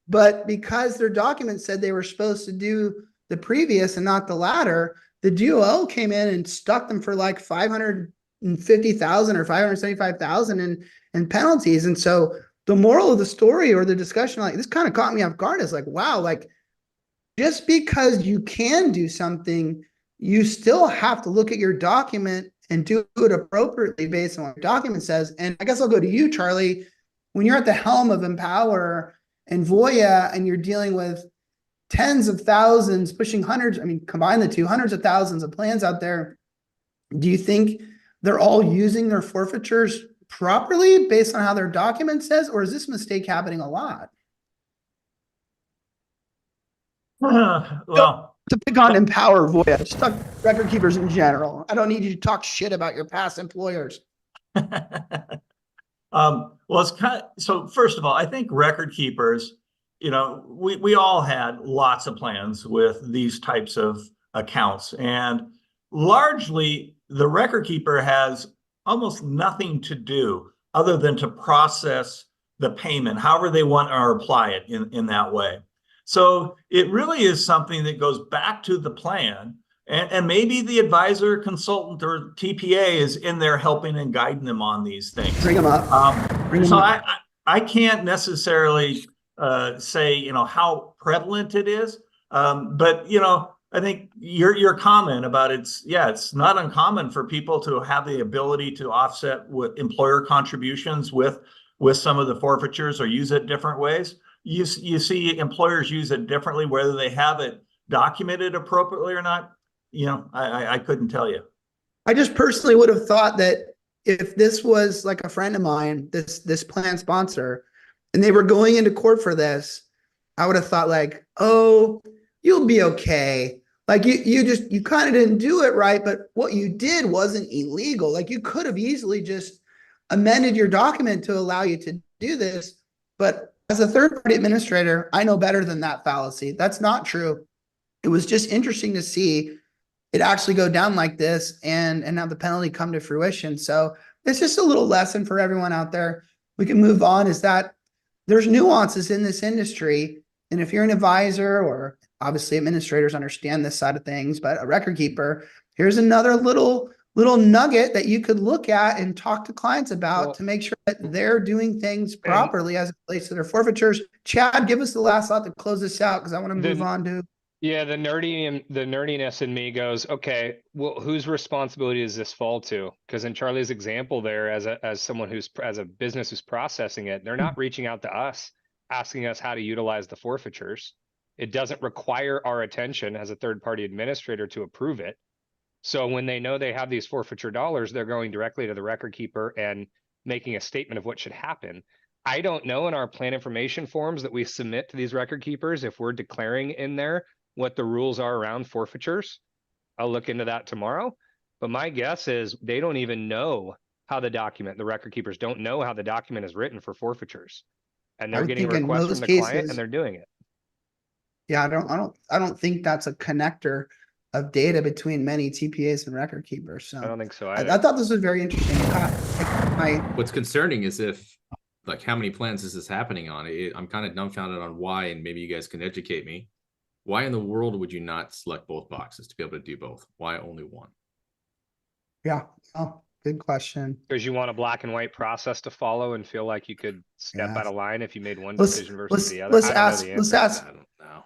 But because their document said they were supposed to do the previous and not the latter, the DOL came in and stuck them for like $550,000 or $575,000 in penalties. And so the moral of the story, or the discussion, like, this kind of caught me off guard, is like, wow, like, just because you can do something, you still have to look at your document and do it appropriately based on what your document says. And I guess I'll go to you, Charlie. When you're at the helm of Empower and Voya, and you're dealing with tens of thousands, pushing hundreds, I mean, combine the two, hundreds of thousands of plans out there, do you think they're all using their forfeitures properly based on how their document says, or is this mistake happening a lot? Well, To pick on Empower Voya, just talk record keepers in general. I don't need you to talk shit about your past employers. well, it's kind of, so first of all, I think record keepers, you know, we all had lots of plans with these types of accounts, and largely the record keeper has almost nothing to do other than to process the payment, however they want to apply it in that way. So it really is something that goes back to the plan, and maybe the advisor, consultant, or TPA is in there helping and guiding them on these things. Bring them up. I can't necessarily say, you know, how prevalent it is, but, you know, I think your comment about it's not uncommon for people to have the ability to offset with employer contributions with some of the forfeitures, or use it different ways. You see employers use it differently, whether they have it documented appropriately or not. You know, I couldn't tell you. I just personally would have thought that if this was like a friend of mine, this plan sponsor, and they were going into court for this, I would have thought like, oh, you'll be okay. Like you kind of didn't do it right, but what you did wasn't illegal. Like, you could have easily just amended your document to allow you to do this. But as a third-party administrator, I know better than that fallacy. That's not true. It was just interesting to see it actually go down like this and have the penalty come to fruition. So it's just a little lesson for everyone out there. We can move on, is that there's nuances in this industry. And if you're an advisor or obviously administrators understand this side of things, but a record keeper, here's another little nugget that you could look at and talk to clients about to make sure that they're doing things properly as it relates to their forfeitures. Chad, give us the last thought to close this out, because I want to move on to. Yeah, the nerdiness in me goes, okay, well, whose responsibility does this fall to? Because in Charlie's example there, as someone as a business who's processing it, they're not reaching out to us, asking us how to utilize the forfeitures. It doesn't require our attention as a third-party administrator to approve it. So when they know they have these forfeiture dollars, they're going directly to the record keeper and making a statement of what should happen. I don't know in our plan information forms that we submit to these record keepers if we're declaring in there what the rules are around forfeitures. I'll look into that tomorrow. But my guess is they don't even know how the record keepers don't know how the document is written for forfeitures. And they're getting requests from the client and they're doing it. Yeah, I don't think that's a connector of data between many TPAs and record keepers. So I don't think so I either. thought this was very interesting. What's concerning is how many plans is this happening on? I'm kind of dumbfounded on why, and maybe you guys can educate me. Why in the world would you not select both boxes to be able to do both? Why only one? Yeah. Oh, good question. Because you want a black and white process to follow and feel like you could step out of line if you made one decision versus the other. Let's ask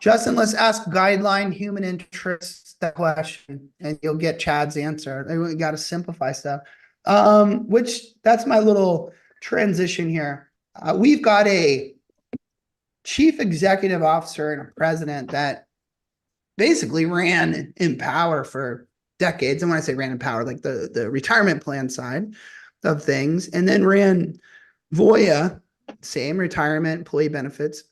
Justin, let's ask Guideline human interest that question, and you'll get Chad's answer. We got to simplify stuff. Which that's my little transition here. We've got a chief executive officer and a president that basically ran Empower for decades. And when I say ran Empower, like the retirement plan side of things, and then ran Voya, same retirement employee benefits.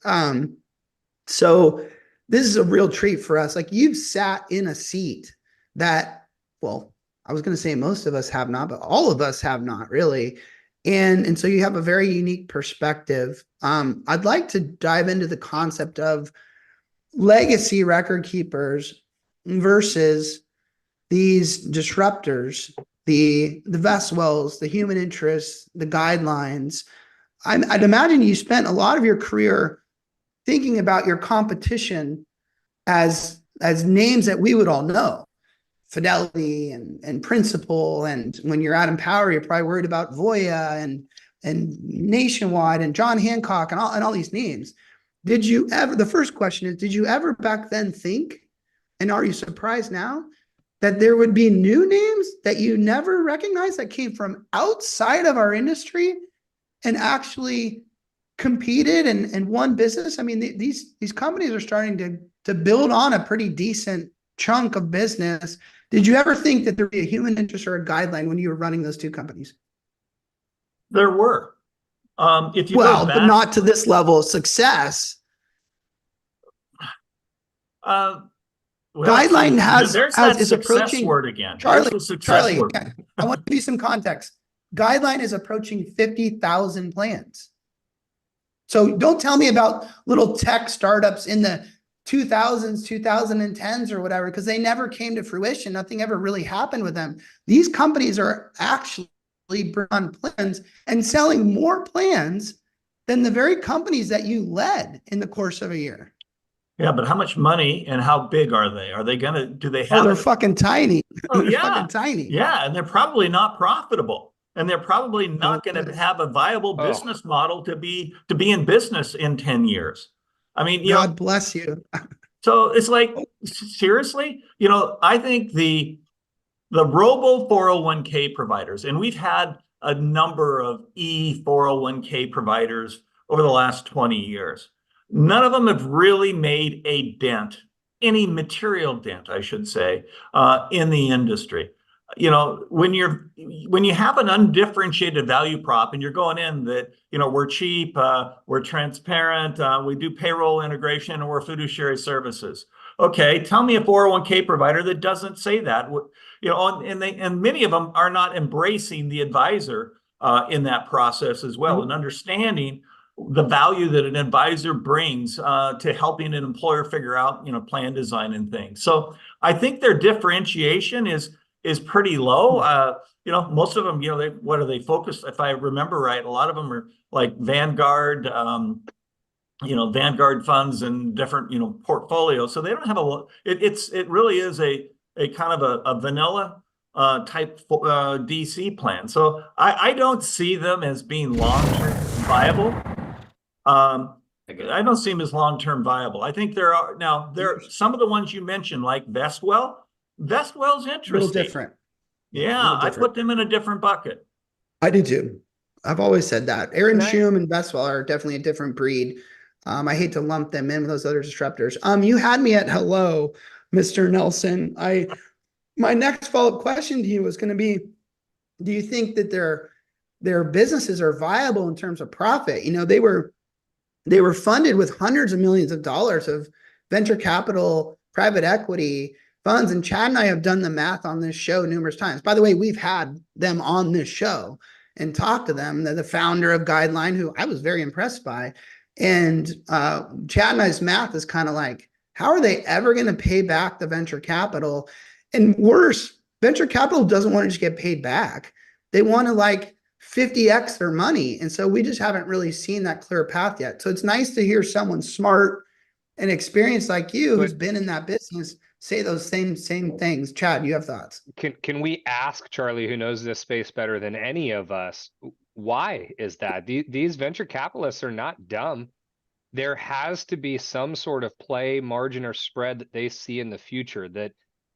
So this is a real treat for us. Like, you've sat in a seat that, well, I was going to say most of us have not, but all of us have not really. And so you have a very unique perspective. I'd like to dive into the concept of legacy record keepers versus these disruptors, the Vestwells, the human interests, the Guidelines. I'd imagine you spent a lot of your career thinking about your competition as names that we would all know. Fidelity and Principal, and when you're at Empower, you're probably worried about Voya and Nationwide and John Hancock and all these names. Did you ever? The first question is: did you ever back then think, and are you surprised now, that there would be new names that you never recognized that came from outside of our industry and actually competed and won business? I mean, these companies are starting to build on a pretty decent chunk of business. Did you ever think that there'd be a human interest or a Guideline when you were running those two companies? There were. If you but not to this level of success. Guideline is approaching word again. Charlie, I want to give you some context. Guideline is approaching 50,000 plans. So don't tell me about little tech startups in the 2000s, 2010s or whatever, because they never came to fruition. Nothing ever really happened with them. These companies are actually on plans and selling more plans than the very companies that you led in the course of a year. Yeah, but how much money and how big are they? Are they do they have? Oh, they're fucking tiny. Oh, they're yeah. fucking tiny. Yeah, and they're probably not profitable. And they're probably not going to have a viable business model to be in business in 10 years. I mean, God bless you. So it's like, seriously, I think the robo 401k providers, and we've had a number of e-401k providers over the last 20 years. None of them have really made a dent, any material dent, I should say, in the industry. When you have an undifferentiated value prop and you're going in that, we're cheap, we're transparent, we do payroll integration, and we're fiduciary services. Okay, tell me a 401k provider that doesn't say that. And many of them are not embracing the advisor in that process as well, and understanding the value that an advisor brings to helping an employer figure out, plan design and things. So I think their differentiation is pretty low. Most of them, what are they focused? If I remember right, a lot of them are like Vanguard, Vanguard funds and different, portfolios. So they don't have it really is a kind of a vanilla type DC plan. So I don't see them as being long-term viable. I don't see them as long-term viable. I think there are some of the ones you mentioned, like Vestwell. Vestwell's interesting. A little different. Yeah, I put them in a different bucket. I do too. I've always said that. Aaron Shum and Vestwell are definitely a different breed. I hate to lump them in with those other disruptors. You had me at hello, Mr. Nelson. My next follow-up question to you was going to be, do you think that their businesses are viable in terms of profit? They were funded with hundreds of millions of dollars of venture capital, private equity funds. And Chad and I have done the math on this show numerous times. By the way, we've had them on this show and talked to them. They're the founder of Guideline, who I was very impressed by. And Chad and I's math is kind of like, how are they ever going to pay back the venture capital? And worse, venture capital doesn't want to just get paid back. They want to 50x their money. And so we just haven't really seen that clear path yet. So it's nice to hear someone smart and experienced like you, who's been in that business, say those same things. Chad, you have thoughts? Can we ask Charlie, who knows this space better than any of us, why is that? These venture capitalists are not dumb. There has to be some sort of play, margin, or spread that they see in the future that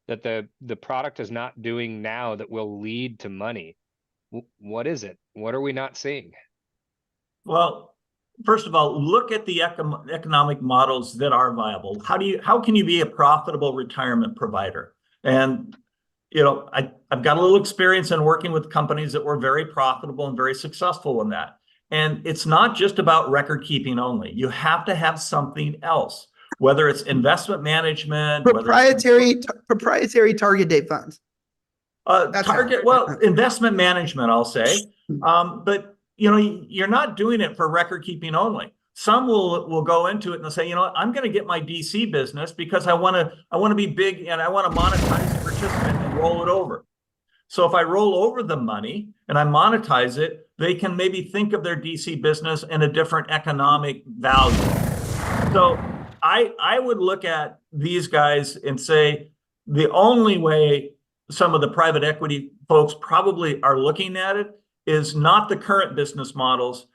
the product is not doing now that will lead to money. What is it? What are we not seeing? Well, first of all, look at the economic models that are viable. How can you be a profitable retirement provider? And I've got a little experience in working with companies that were very profitable and very successful in that. And it's not just about record keeping only. You have to have something else, whether it's investment management, proprietary target date funds. Investment management, I'll say. But you're not doing it for record keeping only. Some will go into it and they'll say, I'm going to get my DC business because I want to be big and I want to monetize the participant and roll it over. So if I roll over the money and I monetize it, they can maybe think of their DC business in a different economic value. So I would look at these guys and say the only way some of the private equity folks probably are looking at it is not the current business models.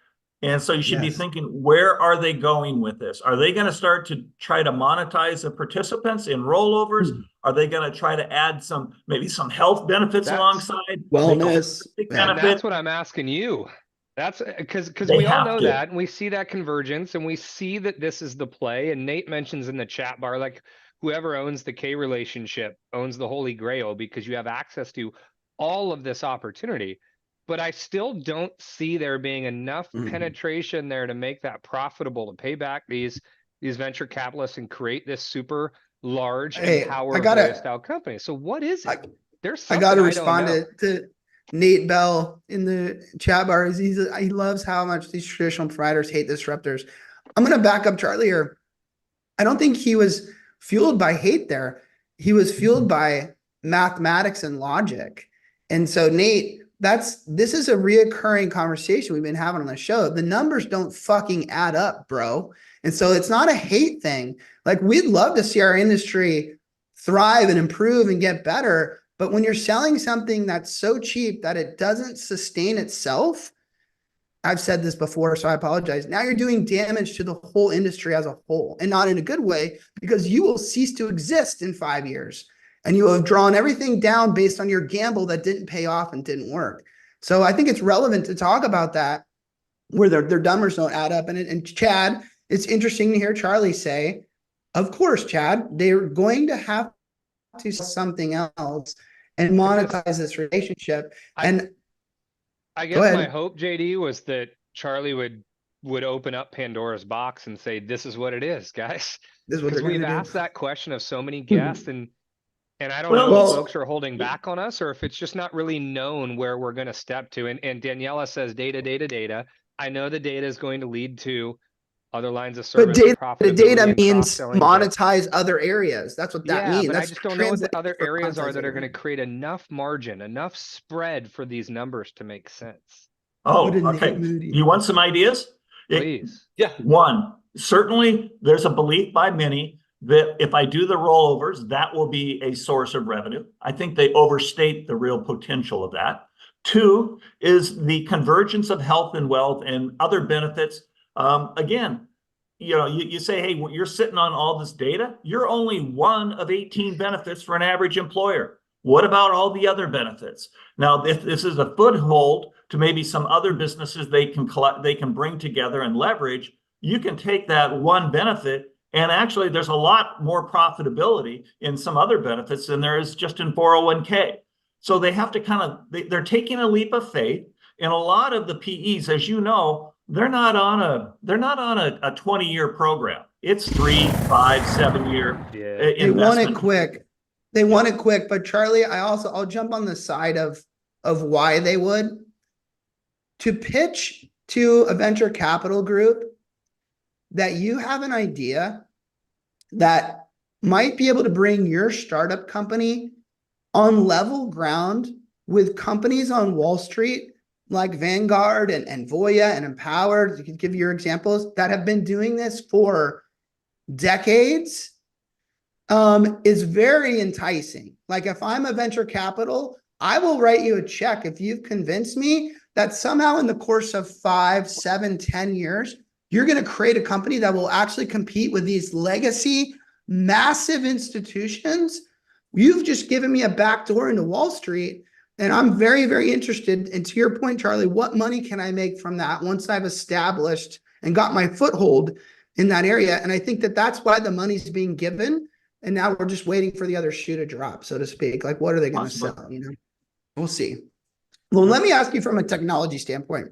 And so you should be thinking, where are they going with this? Are they going to start to try to monetize the participants in rollovers? Are they going to try to add maybe some health benefits alongside? Wellness. And that's what I'm asking you. That's because we all know that, and we see that convergence, and we see that this is the play. And Nate mentions in the chat bar, like, whoever owns the K relationship owns the Holy Grail, because you have access to all of this opportunity. But I still don't see there being enough penetration there to make that profitable to pay back these venture capitalists and create this super large Empower style company. So what is it? There's something I got to respond to Nate Bell in the chat bar. He loves how much these traditional providers hate disruptors. I'm going to back up Charlie here. I don't think he was fueled by hate there. He was fueled by mathematics and logic. And so Nate, this is a reoccurring conversation we've been having on the show. The numbers don't fucking add up, bro. And so it's not a hate thing. Like, we'd love to see our industry thrive and improve and get better. But when you're selling something that's so cheap that it doesn't sustain itself, I've said this before, so I apologize. Now you're doing damage to the whole industry as a whole, and not in a good way, because you will cease to exist in 5 years. And you have drawn everything down based on your gamble that didn't pay off and didn't work. So I think it's relevant to talk about that, where their numbers don't add up. And Chad, it's interesting to hear Charlie say, of course, Chad, they're going to have to sell something else and monetize this relationship. And I guess my hope, JD, was that Charlie would open up Pandora's box and say, this is what it is, guys. Because we've asked that question of so many guests, and I don't know if folks are holding back on us, or if it's just not really known where we're going to step to. And Daniela says data. I know the data is going to lead to other lines of service. But the data means monetize other areas. That's what that means. But I just don't know what the other areas are that are going to create enough margin, enough spread for these numbers to make sense. Oh, okay. You want some ideas? Please. One, certainly there's a belief by many that if I do the rollovers, that will be a source of revenue. I think they overstate the real potential of that. Two is the convergence of health and wealth and other benefits. Again, you say, hey, you're sitting on all this data. You're only one of 18 benefits for an average employer. What about all the other benefits? Now, if this is a foothold to maybe some other businesses they can bring together and leverage, you can take that one benefit, and actually there's a lot more profitability in some other benefits than there is just in 401k. So they have to they're taking a leap of faith. And a lot of the PEs, as you know, they're not on a 20-year program. It's 3, 5, 7 year investment. They want it quick. They want it quick. But Charlie, I'll jump on the side of why they would. To pitch to a venture capital group that you have an idea that might be able to bring your startup company on level ground with companies on Wall Street like Vanguard and Voya and Empower, you can give your examples, that have been doing this for decades, is very enticing. Like, if I'm a venture capital, I will write you a check if you've convinced me that somehow in the course of 5, 7, 10 years, you're going to create a company that will actually compete with these legacy, massive institutions. You've just given me a backdoor into Wall Street. And I'm very, very interested. And to your point, Charlie, what money can I make from that once I've established and got my foothold in that area? And I think that that's why the money's being given. And now we're just waiting for the other shoe to drop, so to speak. Like, what are they going to sell? We'll see. Well, let me ask you from a technology standpoint.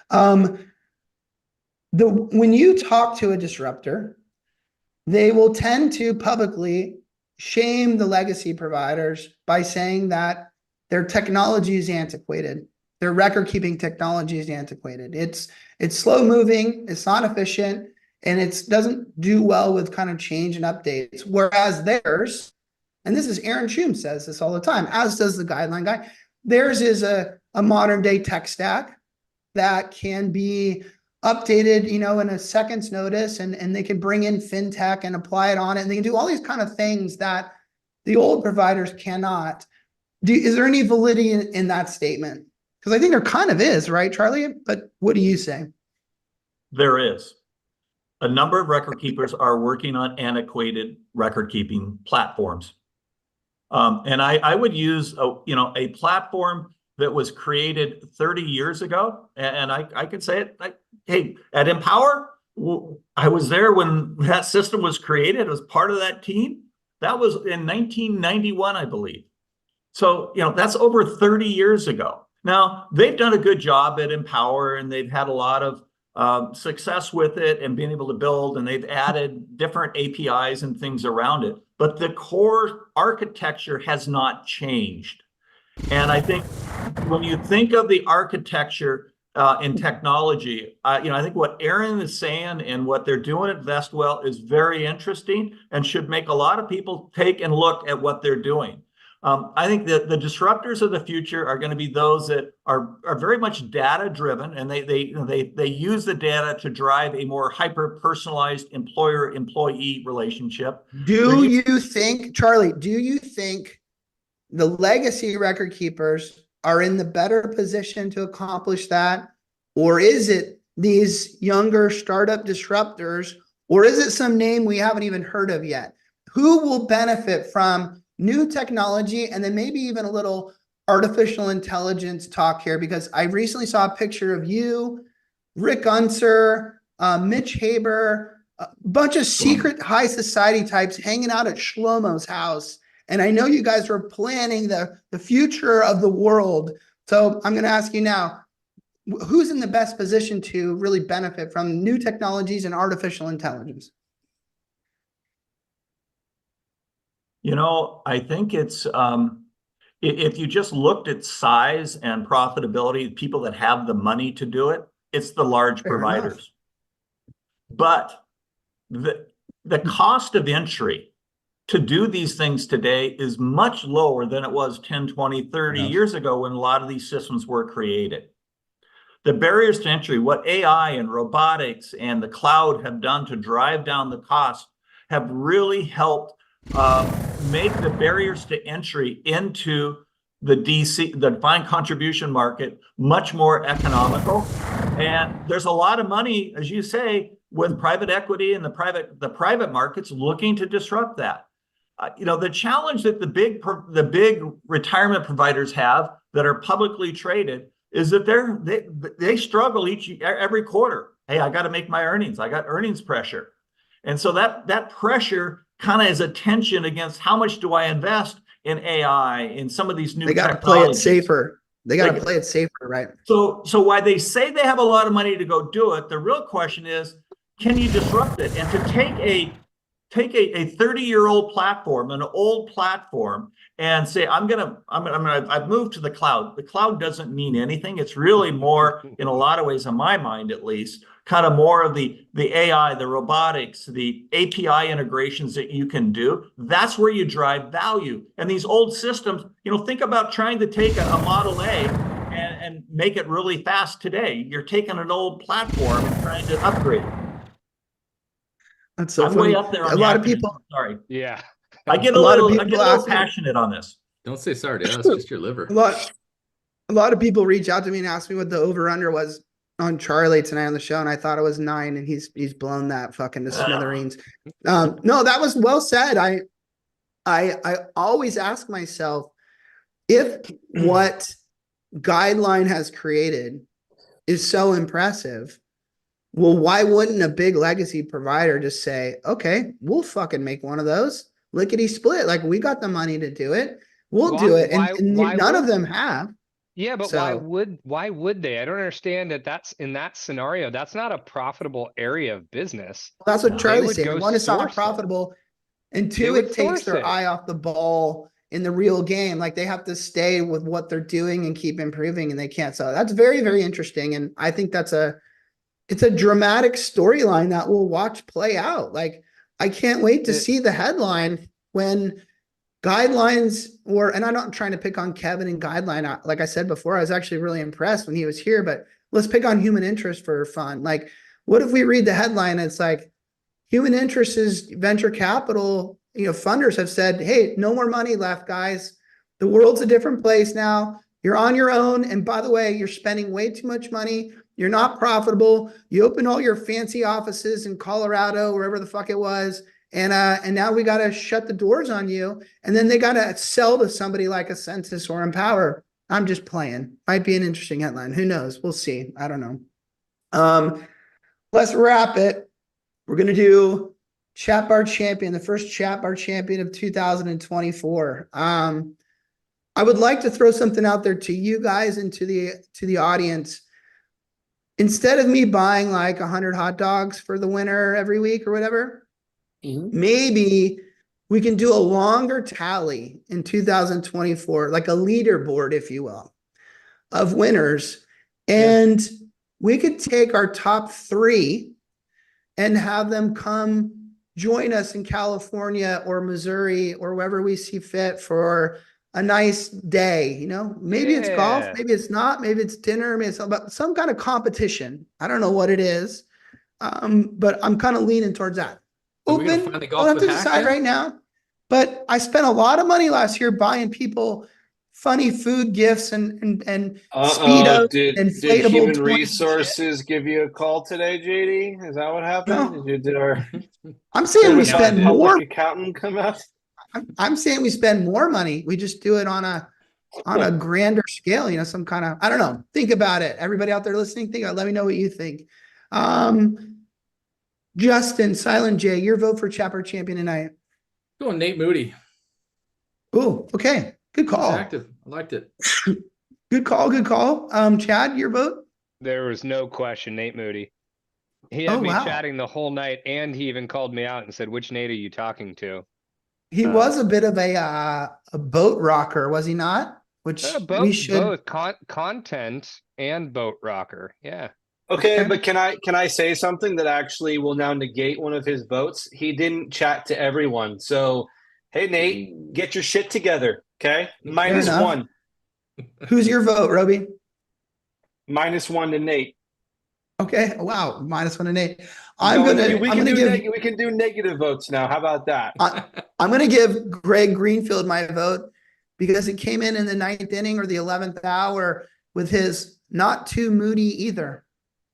When you talk to a disruptor, they will tend to publicly shame the legacy providers by saying that their technology is antiquated. Their record-keeping technology is antiquated. It's slow moving, it's not efficient, and it doesn't do well with kind of change and updates. Whereas theirs, and this is Aaron Schum says this all the time, as does the Guideline guy, theirs is a modern day tech stack that can be updated, in a second's notice, and they can bring in Fintech and apply it on it. And they can do all these kind of things that the old providers cannot. Is there any validity in that statement? Because I think there kind of is, right, Charlie? But what do you say? There is. A number of record keepers are working on antiquated record-keeping platforms. And I would use a platform that was created 30 years ago. And I could say it, hey, at Empower, I was there when that system was created. I was part of that team. That was in 1991, I believe. So, that's over 30 years ago. Now, they've done a good job at Empower, and they've had a lot of success with it and being able to build, and they've added different APIs and things around it. But the core architecture has not changed. And I think when you think of the architecture in technology, I think what Aaron is saying and what they're doing at Vestwell is very interesting and should make a lot of people take and look at what they're doing. I think that the disruptors of the future are going to be those that are very much data driven, and they use the data to drive a more hyper personalized employer-employee relationship. Do you think, Charlie, the legacy record keepers are in the better position to accomplish that? Or is it these younger startup disruptors? Or is it some name we haven't even heard of yet? Who will benefit from new technology, and then maybe even a little artificial intelligence talk here? Because I recently saw a picture of you, Rick Unser, Mitch Haber, a bunch of secret high society types hanging out at Shlomo's house. And I know you guys were planning the future of the world. So I'm going to ask you now, who's in the best position to really benefit from new technologies and artificial intelligence? I think it's, if you just looked at size and profitability, people that have the money to do it, it's the large providers. But the cost of entry to do these things today is much lower than it was 10, 20, 30 years ago when a lot of these systems were created. The barriers to entry, what AI and robotics and the cloud have done to drive down the cost, have really helped make the barriers to entry into the defined contribution market, much more economical. And there's a lot of money, as you say, with private equity and the private markets looking to disrupt that. The challenge that the big retirement providers have that are publicly traded is that they struggle every quarter. Hey, I got to make my earnings. I got earnings pressure. And so that pressure kind of is a tension against how much do I invest in AI, in some of these new technologies. They got to play it safer. They got to play it safer, right? So while they say they have a lot of money to go do it, the real question is, can you disrupt it? And to take a 30-year-old platform, an old platform, and say, I've moved to the cloud. The cloud doesn't mean anything. It's really more, in a lot of ways, in my mind at least, kind of more of the AI, the robotics, the API integrations that you can do. That's where you drive value. And these old systems, think about trying to take a Model A and make it really fast today. You're taking an old platform and trying to upgrade it. That's so I'm funny. way up there. A lot of people. Sorry. Yeah. I get a little passionate on this. Don't say sorry to us, just your liver. A lot of people reach out to me and ask me what the over-under was on Charlie tonight on the show, and I thought it was 9, and he's blown that fucking to smithereens. No, that was well said. I always ask myself, if what Guideline has created is so impressive, well, why wouldn't a big legacy provider just say, okay, we'll fucking make one of those lickety split? Like, we got the money to do it. We'll do it. And none of them have. Yeah, but why would they? I don't understand that. That's in that scenario, that's not a profitable area of business. Well, that's what Charlie's saying. One, it's not profitable. And two, it takes their eye off the ball in the real game. Like, they have to stay with what they're doing and keep improving, and they can't. So that's very, very interesting. And I think it's a dramatic storyline that we'll watch play out. Like, I can't wait to see the headline when Guidelines and I'm not trying to pick on Kevin and Guideline. Like I said before, I was actually really impressed when he was here, but let's pick on human interest for fun. Like, what if we read the headline and it's like, human interest is venture capital, funders have said, hey, no more money left, guys. The world's a different place now. You're on your own. And by the way, you're spending way too much money. You're not profitable. You open all your fancy offices in Colorado, wherever the fuck it was. And now we got to shut the doors on you. And then they got to sell to somebody like a Census or Empower. I'm just playing. Might be an interesting headline. Who knows? We'll see. I don't know. Let's wrap it. We're going to do Chat Bar Champion, the first Chat Bar Champion of 2024. I would like to throw something out there to you guys and to the audience. Instead of me buying like 100 hot dogs for the winner every week or whatever, maybe we can do a longer tally in 2024, like a leaderboard, if you will, of winners. And we could take our top 3 and have them come join us in California or Missouri or wherever we see fit for a nice day. Maybe it's golf, maybe it's not, maybe it's dinner, maybe it's about some kind of competition. I don't know what it is. But I'm kind of leaning towards that. Open, I'll have to decide right now. But I spent a lot of money last year buying people funny food gifts and Speedo, did Human Resources give you a call today, JD? Is that what happened? No. I'm saying we spend more. Accountant come out. I'm saying we spend more money. We just do it on a grander scale, some kind of, I don't know. Think about it. Everybody out there listening, let me know what you think. Justin, Silent J, your vote for Chat Bar Champion tonight. Going Nate Moody. Oh, okay. Good call. Active. I liked it. Good call. Chad, your vote? There was no question, Nate Moody. He had me chatting the whole night, and he even called me out and said, which Nate are you talking to? He was a bit of a boat rocker, was he not? Which we should both content and boat rocker. Yeah. Okay, but can I say something that actually will now negate one of his votes? He didn't chat to everyone. So, hey, Nate, get your shit together. Okay. -1. Who's your vote, Roby? -1 to Nate. Okay. Wow. -1 to Nate. We can do negative votes now. How about that? I'm going to give Greg Greenfield my vote because it came in the 9th inning or the 11th hour with his not too moody either.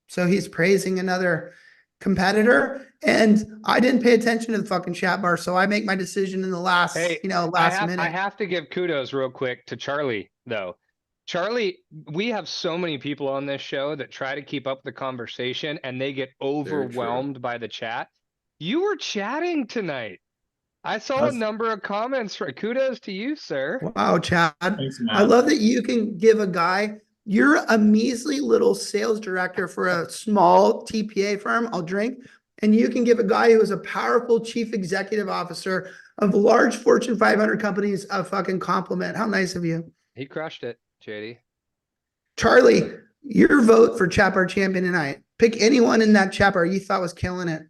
So he's praising another competitor, and I didn't pay attention to the fucking chat bar. So I make my decision in the last, last minute. I have to give kudos real quick to Charlie though. Charlie, we have so many people on this show that try to keep up the conversation and they get overwhelmed by the chat. You were chatting tonight. I saw a number of comments. Kudos to you, sir. Wow, Chad. Thanks, I love that you can give a guy, you're a measly little sales director for a small TPA firm, I'll drink, and you can give a guy who is a powerful chief executive officer of large Fortune 500 companies a fucking compliment. How nice of you. He crushed it, JD. Charlie, your vote for Chat Bar Champion tonight. Pick anyone in that chat bar you thought was killing it.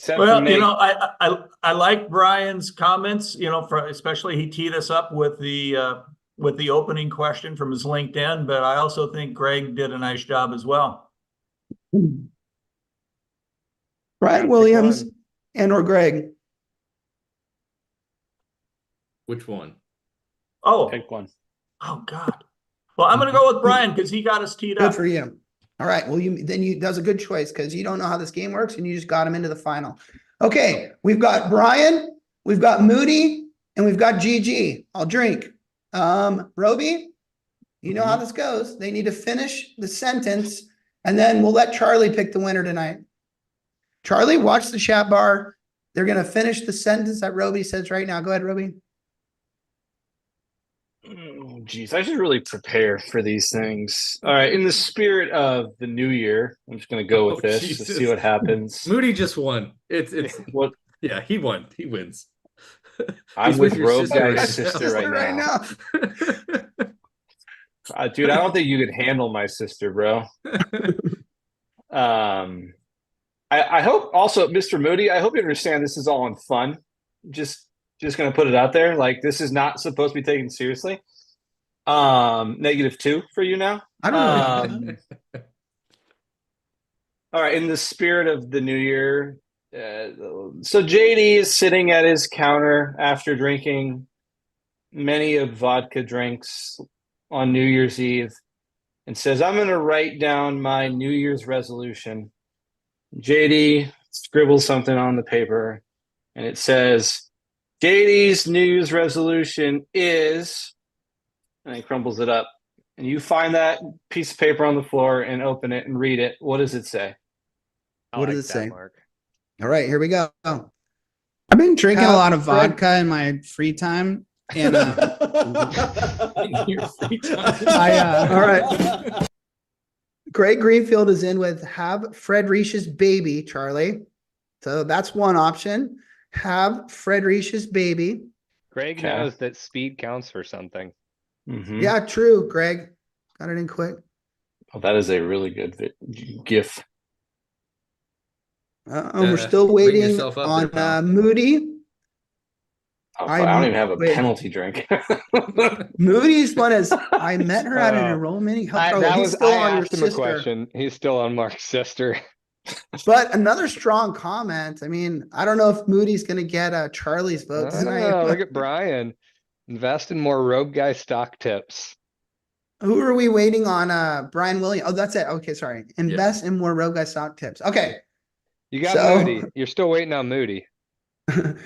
Well, I like Brian's comments, especially he teed us up with the opening question from his LinkedIn, but I also think Greg did a nice job as well. Brian Williams or Greg. Which one? Oh, pick one. Oh God. Well, I'm going to go with Brian because he got us teed up. Good for you. All right. Well, that's a good choice because you don't know how this game works and you just got him into the final. Okay. We've got Brian, we've got Moody, and we've got GG. I'll drink. Roby, you know how this goes. They need to finish the sentence and then we'll let Charlie pick the winner tonight. Charlie, watch the chat bar. They're going to finish the sentence that Roby says right now. Go ahead, Roby. Oh, geez, I should really prepare for these things. All right, in the spirit of the new year, I'm just going to go with this to see what happens. Moody just won. It's what? Yeah, he won. He wins. I'm with Rogue Guy's sister right now. Dude, I don't think you could handle my sister, bro. I hope also, Mr. Moody, I hope you understand this is all in fun. Just going to put it out there. Like, this is not supposed to be taken seriously. -2 for you now. I don't know. All right. In the spirit of the new year. So JD is sitting at his counter after drinking many of vodka drinks on New Year's Eve and says, I'm going to write down my New Year's resolution. JD scribbles something on the paper and it says, JD's New Year's resolution is, and he crumbles it up, and you find that piece of paper on the floor and open it and read it. What does it say? What does it say? Mark. All right, here we go. I've been drinking a lot of vodka in my free time. And In your free time. all right. Greg Greenfield is in with have Fred Reish's baby, Charlie. So that's one option. Have Fred Reish's baby. Greg knows that speed counts for something. Yeah, true, Greg. Got it in quick. Oh, that is a really good GIF. We're still waiting on Moody. Oh, I don't even have a penalty drink. Moody's one is I met her at an enrollment. He's still on your sister. Question. He's still on Mark's sister. But another strong comment. I mean, I don't know if Moody's going to get Charlie's vote tonight. Look at Brian. Invest in more Rogue Guy stock tips. Who are we waiting on? Brian Williams. Oh, that's it. Okay, sorry. Invest in more Rogue Guy stock tips. Okay. You got Moody. You're still waiting on Moody.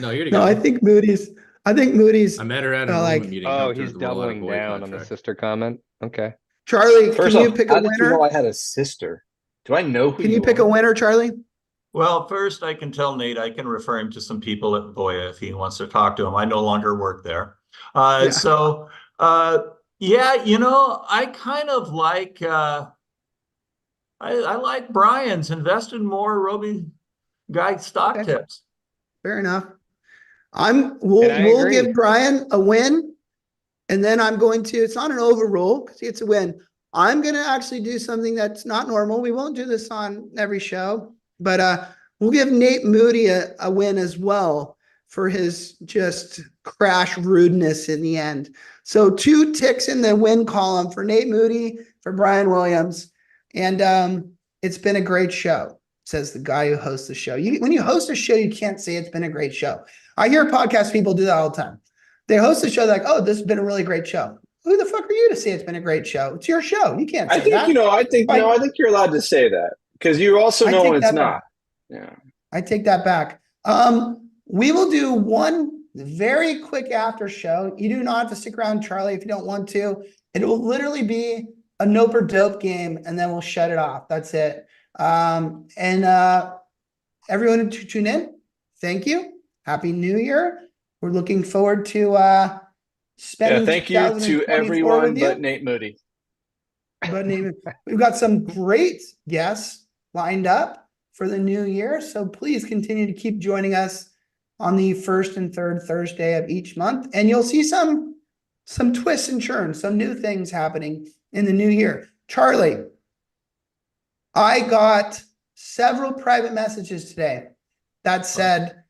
No, you're no. I think Moody's. I met her at a meeting. Oh, he's doubling down on the sister comment. Okay. Charlie, can you pick a winner? Did you know I had a sister? Do I know who? Can you pick a winner, Charlie? Well, first I can tell Nate I can refer him to some people at Voya if he wants to talk to him. I no longer work there. So I kind of like I like Brian's invest in more Roby Guy stock tips. Fair enough. We'll give Brian a win, and then I'm going to. It's not an overrule because he gets a win. I'm going to actually do something that's not normal. We won't do this on every show, but we'll give Nate Moody a win as well. for his just crash rudeness in the end. So 2 ticks in the win column for Nate Moody, for Brian Williams. And it's been a great show, says the guy who hosts the show. When you host a show, you can't say it's been a great show. I hear podcast people do that all the time. They host a show like, oh, this has been a really great show. Who the fuck are you to say it's been a great show? It's your show. You can't say that. I think you're allowed to say that because you also know when it's not. Yeah. I take that back. We will do one very quick after show. You do not have to stick around, Charlie, if you don't want to. It will literally be a nope or dope game, and then we'll shut it off. That's it. Everyone who tune in, thank you. Happy New Year. We're looking forward to spending. Thank you to everyone but Nate Moody. We've got some great guests lined up for the new year. So please continue to keep joining us on the first and third Thursday of each month. And you'll see some twists and turns, some new things happening in the new year. Charlie, I got several private messages today that said,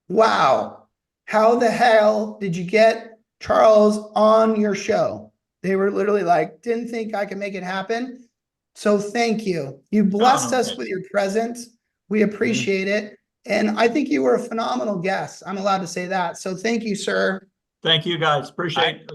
wow, how the hell did you get Charles on your show? They were literally like, didn't think I could make it happen. So thank you. You blessed us with your presence. We appreciate it. And I think you were a phenomenal guest. I'm allowed to say that. So thank you, sir. Thank you, guys. Appreciate it.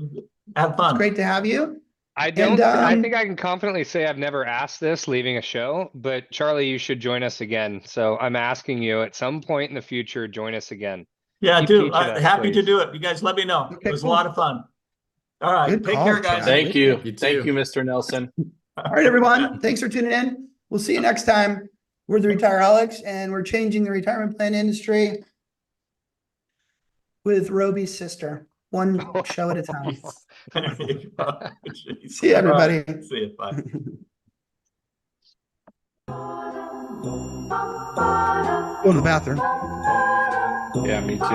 Have fun. It's great to have you. I think I can confidently say I've never asked this leaving a show, but Charlie, you should join us again. So I'm asking you at some point in the future, join us again. Yeah, dude. Happy to do it. You guys let me know. Okay, it was a lot of fun. All right. Good Take call, care, guys. Charlie. Thank you. You too. Thank you, Mr. Nelson. All right, everyone. Thanks for tuning in. We'll see you next time. We're the Retireholics, and we're changing the retirement plan industry with Roby's sister. One show at a time. See you, everybody. Right. See you. Bye. Go to the bathroom. Yeah, me too.